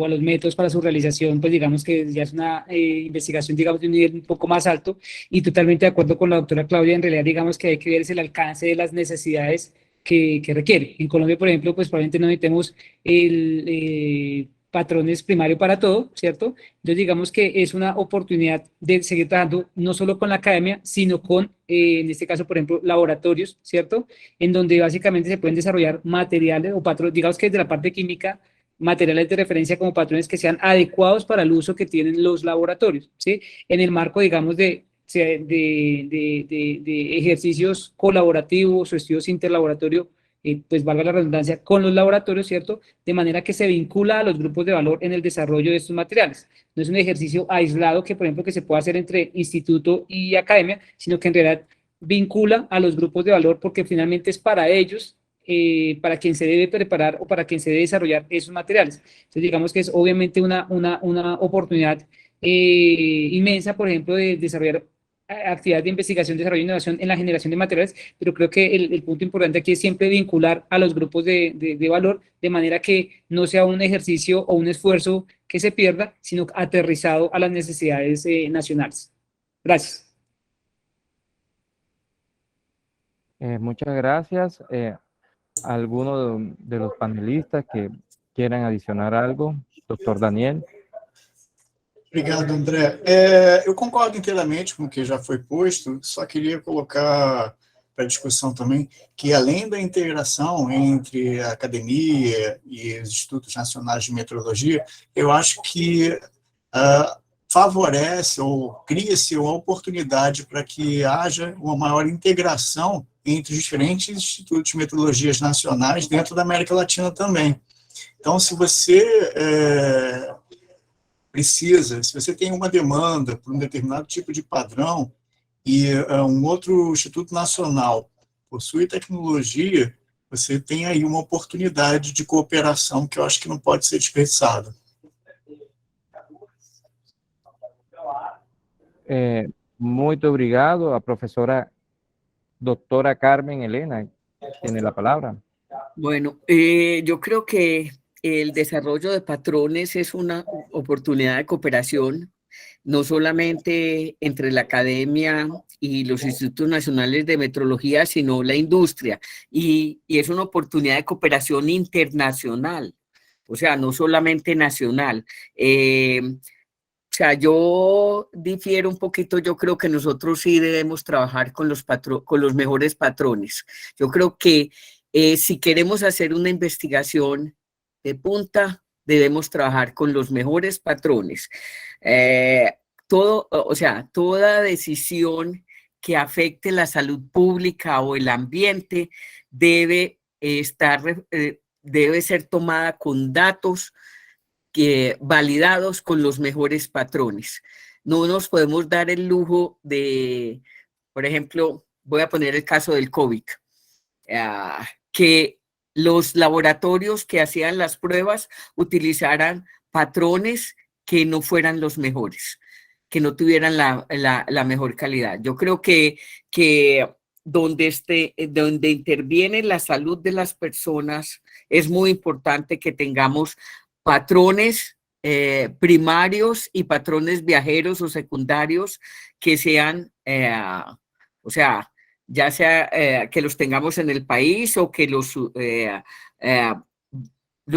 los métodos para su realización, pues digamos que ya es una investigación, digamos, de un nivel un poco más alto, y totalmente de acuerdo con la doctora Claudia. En realidad, digamos que hay que ver el alcance de las necesidades que requiere. En Colombia, por ejemplo, pues probablemente no necesitemos patrones primario para todo, ¿cierto? Entonces, digamos que es una oportunidad de seguir trabajando no solo con la academia, sino con, en este caso, por ejemplo, laboratorios, ¿cierto? En donde básicamente se pueden desarrollar materiales o patrones, digamos que desde la parte química, materiales de referencia como patrones que sean adecuados para el uso que tienen los laboratorios, ¿sí? En el marco, digamos, de ejercicios colaborativos o estudios interlaboratorio, pues valga la redundancia, con los laboratorios, ¿cierto? De manera que se vincula a los grupos de valor en el desarrollo de estos materiales. No es un ejercicio aislado que, por ejemplo, que se pueda hacer entre instituto y academia, sino que en realidad vincula a los grupos de valor, porque finalmente es para ellos para quien se debe preparar o para quien se debe desarrollar esos materiales. Entonces, digamos que es obviamente una oportunidad inmensa, por ejemplo, de desarrollar actividades de investigación, desarrollo e innovación en la generación de materiales, pero creo que el punto importante aquí es siempre vincular a los grupos de valor, de manera que no sea un ejercicio o un esfuerzo que se pierda, sino aterrizado a las necesidades nacionales. Gracias. Muchas gracias. ¿Alguno de los panelistas que quieran adicionar algo? Doctor Daniel. Obrigado, André. Eu concordo inteiramente com o que já foi posto, só queria colocar para discussão também que, além da integração entre a academia e os institutos nacionais de metrologia, eu acho que favorece ou cria-se uma oportunidade para que haja uma maior integração entre os diferentes institutos de metrologias nacionais dentro da América Latina também. Então, se você se você tem uma demanda por um determinado tipo de padrão e um outro instituto nacional possui tecnologia, você tem aí uma oportunidade de cooperação que eu acho que não pode ser desperdiçada. Muito obrigado. A profesora doctora Carmen Elena tiene la palabra. Bueno, yo creo que el desarrollo de patrones es una oportunidad de cooperación no solamente entre la academia y los institutos nacionales de metrología, sino la industria. Y es una oportunidad de cooperación internacional, o sea, no solamente nacional. O sea, yo difiero un poquito, yo creo que nosotros sí debemos trabajar con los mejores patrones. Yo creo que si queremos hacer una investigación de punta, debemos trabajar con los mejores patrones. O sea, toda decisión que afecte la salud pública o el ambiente debe debe ser tomada con datos validados con los mejores patrones. No nos podemos dar el lujo de, por ejemplo, voy a poner el caso del COVID, que los laboratorios que hacían las pruebas utilizaran patrones que no fueran los mejores, que no tuvieran la mejor calidad. Yo creo que donde interviene la salud de las personas, es muy importante que tengamos patrones primarios y patrones viajeros o secundarios que sean, o sea, ya sea que los tengamos en el país o que los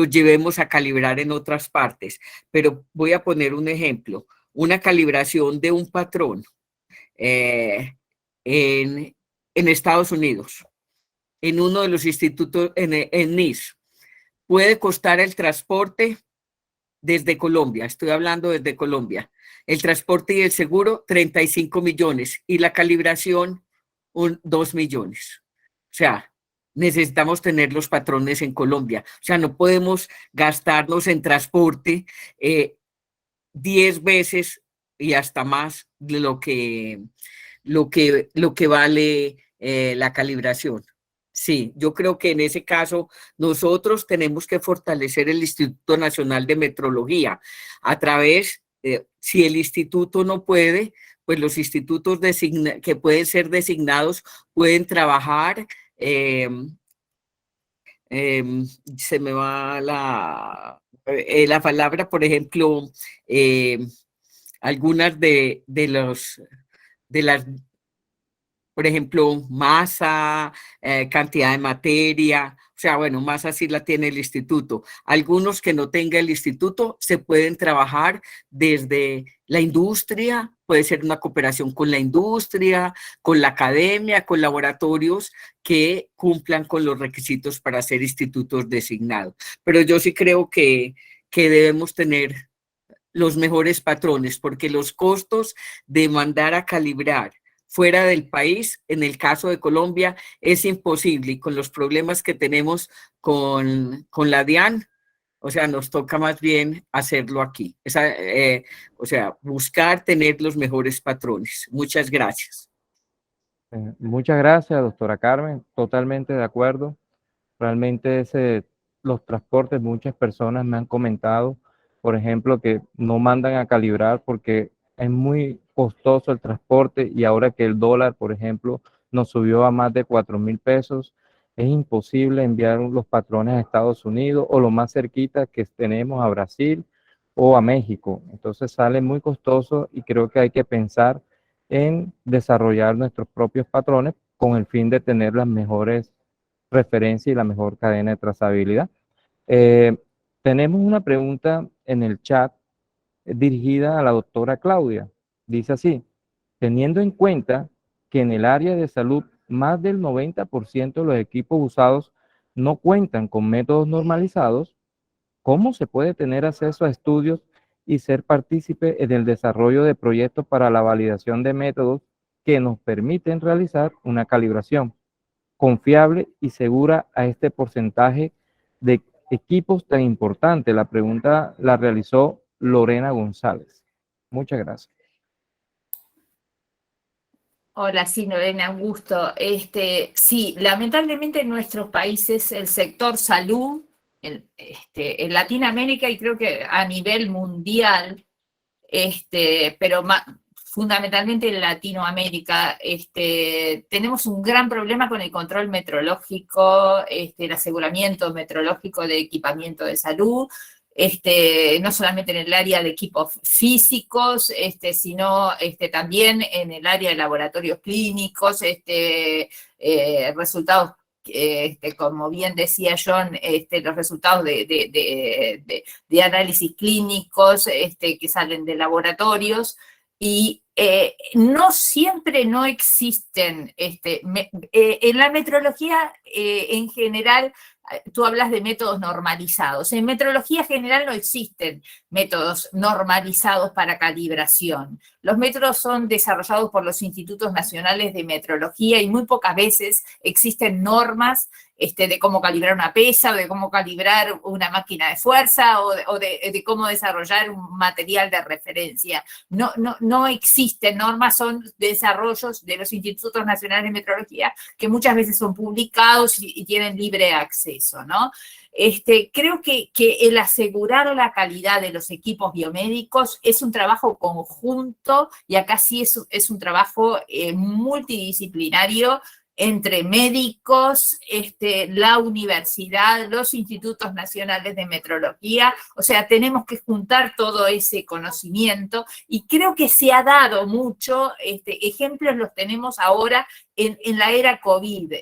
llevemos a calibrar en otras partes. Pero voy a poner un ejemplo, una calibración de un patrón en Estados Unidos, en uno de los institutos, en NIS, puede costar el transporte desde Colombia, estoy hablando desde Colombia, el transporte y el seguro 35 millones y la calibración 2 millones. O sea, necesitamos tener los patrones en Colombia. O sea, no podemos gastarnos en transporte 10 veces y hasta más de lo que vale la calibración. Sí, yo creo que en ese caso nosotros tenemos que fortalecer el Instituto Nacional de Metrología a través, si el instituto no puede, pues los institutos que pueden ser designados pueden trabajar, se me va la palabra, por ejemplo, algunas de las, por ejemplo, masa, cantidad de materia, o sea, bueno, masa sí la tiene el instituto. Algunos que no tenga el instituto se pueden trabajar desde la industria, puede ser una cooperación con la industria, con la academia, con laboratorios que cumplan con los requisitos para ser institutos designados. Pero yo sí creo que debemos tener los mejores patrones, porque los costos de mandar a calibrar fuera del país, en el caso de Colombia, es imposible, y con los problemas que tenemos con la DIAN, o sea, nos toca más bien hacerlo aquí. O sea, buscar tener los mejores patrones. Muchas gracias. Muchas gracias, doctora Carmen. Totalmente de acuerdo. Realmente los transportes, muchas personas me han comentado, por ejemplo, que no mandan a calibrar porque es muy costoso el transporte, y ahora que el dólar, por ejemplo, nos subió a más de 4.000 pesos, es imposible enviar los patrones a Estados Unidos o lo más cerquita que tenemos a Brasil o a México. Entonces sale muy costoso, y creo que hay que pensar en desarrollar nuestros propios patrones con el fin de tener las mejores referencias y la mejor cadena de trazabilidad. Tenemos una pregunta en el chat dirigida a la doctora Claudia. Dice así: teniendo en cuenta que en el área de salud más del 90% de los equipos usados no cuentan con métodos normalizados, ¿cómo se puede tener acceso a estudios y ser partícipe en el desarrollo de proyectos para la validación de métodos que nos permiten realizar una calibración confiable y segura a este porcentaje de equipos tan importante? La pregunta la realizó Lorena González. Muchas gracias. Hola, sí, Lorena, un gusto. Sí, lamentablemente en nuestros países el sector salud, en Latinoamérica y creo que a nivel mundial, pero fundamentalmente en Latinoamérica, tenemos un gran problema con el control metrológico, el aseguramiento metrológico de equipamiento de salud. no solamente en el área de equipos físicos, sino también en el área de laboratorios clínicos, resultados, como bien decía John, los resultados de análisis clínicos que salen de laboratorios, y no siempre no existen, en la metrología en general, tú hablas de métodos normalizados. En metrología general no existen métodos normalizados para calibración. Los métodos son desarrollados por los institutos nacionales de metrología y muy pocas veces existen normas de cómo calibrar una pesa, o de cómo calibrar una máquina de fuerza, o de cómo desarrollar un material de referencia. No existen normas, son desarrollos de los institutos nacionales de metrología que muchas veces son publicados y tienen libre acceso, ¿no? Creo que el asegurar la calidad de los equipos biomédicos es un trabajo conjunto, y acá sí es un trabajo multidisciplinario entre médicos, la universidad, los institutos nacionales de metrología. O sea, tenemos que juntar todo ese conocimiento, y creo que se ha dado mucho, ejemplos los tenemos ahora en la era COVID,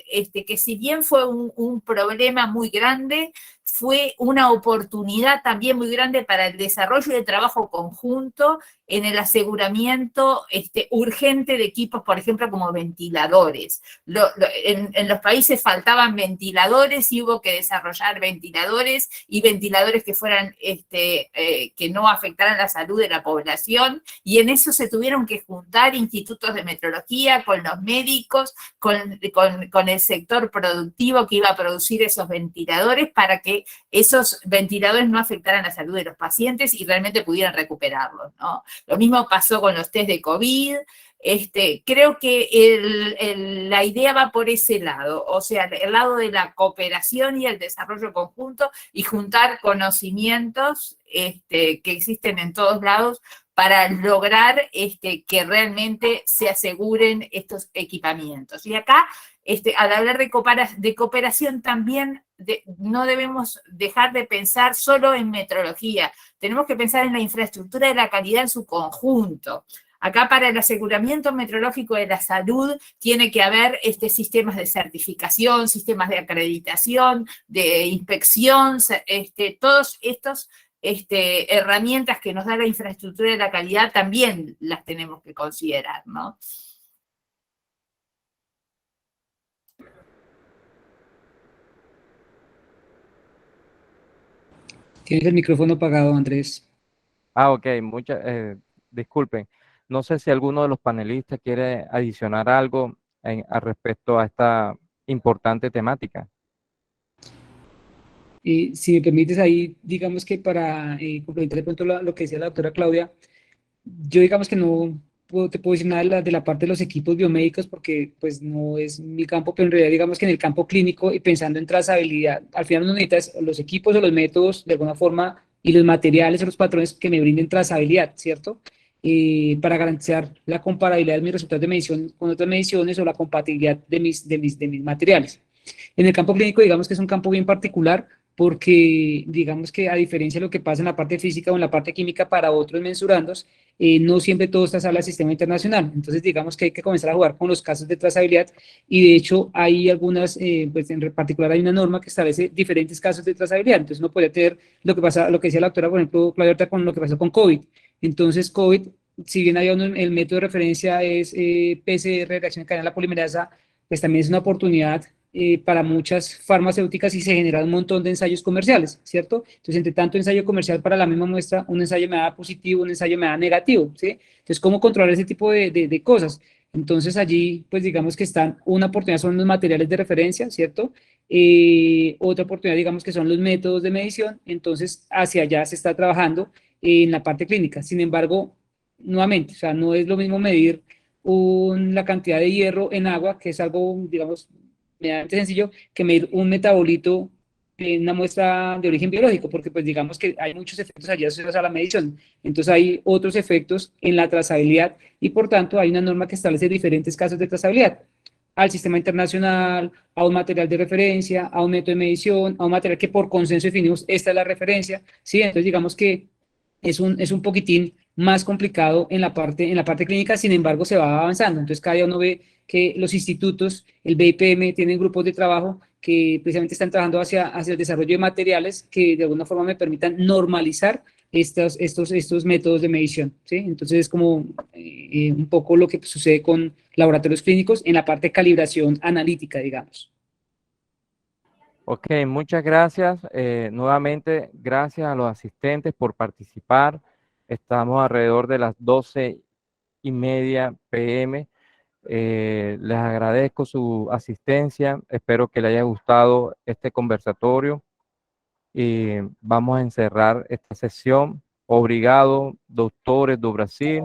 que si bien fue un problema muy grande, fue una oportunidad también muy grande para el desarrollo y el trabajo conjunto en el aseguramiento urgente de equipos, por ejemplo, como ventiladores. En los países faltaban ventiladores y hubo que desarrollar ventiladores, y ventiladores que fueran, que no afectaran la salud de la población, y en eso se tuvieron que juntar institutos de metrología con los médicos, con el sector productivo que iba a producir esos ventiladores, para que esos ventiladores no afectaran la salud de los pacientes y realmente pudieran recuperarlos, ¿no? Lo mismo pasó con los test de COVID. Creo que la idea va por ese lado, o sea, el lado de la cooperación y el desarrollo conjunto, y juntar conocimientos que existen en todos lados para lograr que realmente se aseguren estos equipamientos. Y acá, al hablar de cooperación también, no debemos dejar de pensar solo en metrología, tenemos que pensar en la infraestructura de la calidad en su conjunto. Acá, para el aseguramiento metrológico de la salud, tiene que haber sistemas de certificación, sistemas de acreditación, de inspección, todos estos herramientas que nos da la infraestructura de la calidad también las tenemos que considerar, ¿no? Tienes el micrófono apagado, Andrés. Ok, disculpen. No sé si alguno de los panelistas quiere adicionar algo al respecto a esta importante temática. Si me permites ahí, digamos que para complementar de pronto lo que decía la doctora Claudia, yo digamos que no te puedo decir nada de la parte de los equipos biomédicos, porque pues no es mi campo, pero en realidad digamos que en el campo clínico, y pensando en trazabilidad, al final uno necesita los equipos o los métodos de alguna forma, y los materiales o los patrones que me brinden trazabilidad, ¿cierto? Para garantizar la comparabilidad de mis resultados de medición con otras mediciones, o la compatibilidad de mis materiales. En el campo clínico, digamos que es un campo bien particular, porque digamos que, a diferencia de lo que pasa en la parte física o en la parte química para otros mensurandos, no siempre todo está sale al sistema internacional. Entonces, digamos que hay que comenzar a jugar con los casos de trazabilidad, y de hecho hay algunas, pues en particular hay una norma que establece diferentes casos de trazabilidad. Entonces, uno podría tener lo que decía la doctora, por ejemplo, Claudia, con lo que pasó con COVID. Entonces, COVID, si bien el método de referencia es PCR, reacción en cadena polimerasa, pues también es una oportunidad para muchas farmacéuticas, y se generan un montón de ensayos comerciales, ¿cierto? Entonces, entre tanto ensayo comercial para la misma muestra, un ensayo me da positivo, un ensayo me da negativo, ¿sí? Entonces, ¿cómo controlar ese tipo de cosas? Entonces, allí, pues digamos que están, una oportunidad son los materiales de referencia, ¿cierto? Otra oportunidad, digamos que son los métodos de medición. Entonces, hacia allá se está trabajando en la parte clínica. Sin embargo, nuevamente, o sea, no es lo mismo medir la cantidad de hierro en agua, que es algo, digamos, medianamente sencillo, que medir un metabolito en una muestra de origen biológico, porque pues digamos que hay muchos efectos allí asociados a la medición. Entonces hay otros efectos en la trazabilidad, y por tanto hay una norma que establece diferentes casos de trazabilidad al sistema internacional, a un material de referencia, a un método de medición, a un material que por consenso definimos, esta es la referencia, ¿sí? Entonces digamos que es un poquitín más complicado en la parte clínica, sin embargo se va avanzando. Entonces cada día uno ve que los institutos, el BIPM, tienen grupos de trabajo que precisamente están trabajando hacia el desarrollo de materiales que de alguna forma me permitan normalizar estos métodos de medición, ¿sí? Entonces es como un poco lo que sucede con laboratorios clínicos en la parte de calibración analítica, digamos. Ok, muchas gracias. Nuevamente, gracias a los asistentes por participar. Estamos alrededor de las 12:30 p.m. Les agradezco su asistencia. Espero que les haya gustado este conversatorio. Y vamos a encerrar esta sesión. Obrigado, doutores do Brasil,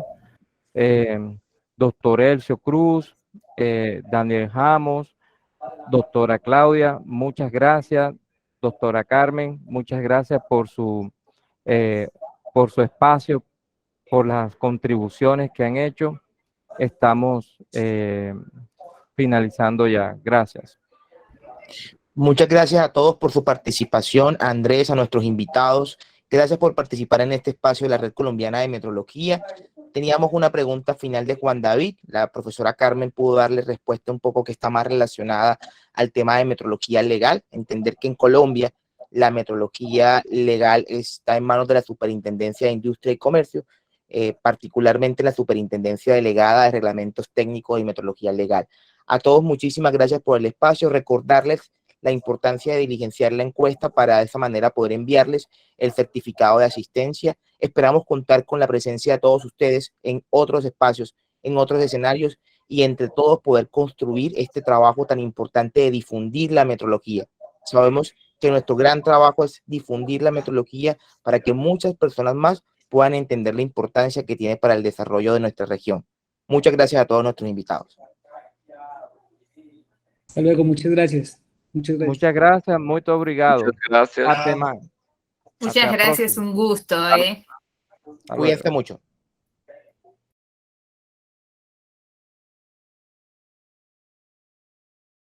Dr. Elcio Cruz, Daniel Ramos, doctora Claudia, muchas gracias. Doctora Carmen, muchas gracias por su espacio, por las contribuciones que han hecho. Estamos finalizando ya. Gracias. Muchas gracias a todos por su participación, a Andrés, a nuestros invitados. Gracias por participar en este espacio de la Red Colombiana de Metrología. Teníamos una pregunta final de Juan David. La profesora Carmen pudo darle respuesta un poco que está más relacionada al tema de metrología legal. Entender que en Colombia la metrología legal está en manos de la Superintendencia de Industria y Comercio, particularmente la Superintendencia Delegada de Reglamentos Técnicos y Metrología Legal. A todos muchísimas gracias por el espacio. Recordarles la importancia de diligenciar la encuesta para de esa manera poder enviarles el certificado de asistencia. Esperamos contar con la presencia de todos ustedes en otros espacios, en otros escenarios y entre todos poder construir este trabajo tan importante de difundir la metrología. Sabemos que nuestro gran trabajo es difundir la metrología para que muchas personas más puedan entender la importancia que tiene para el desarrollo de nuestra región. Muchas gracias a todos nuestros invitados. Hasta luego, muchas gracias. Muchas gracias, muy obrigado. Muchas gracias. Até mais. Muchas gracias, un gusto. Cuídense mucho.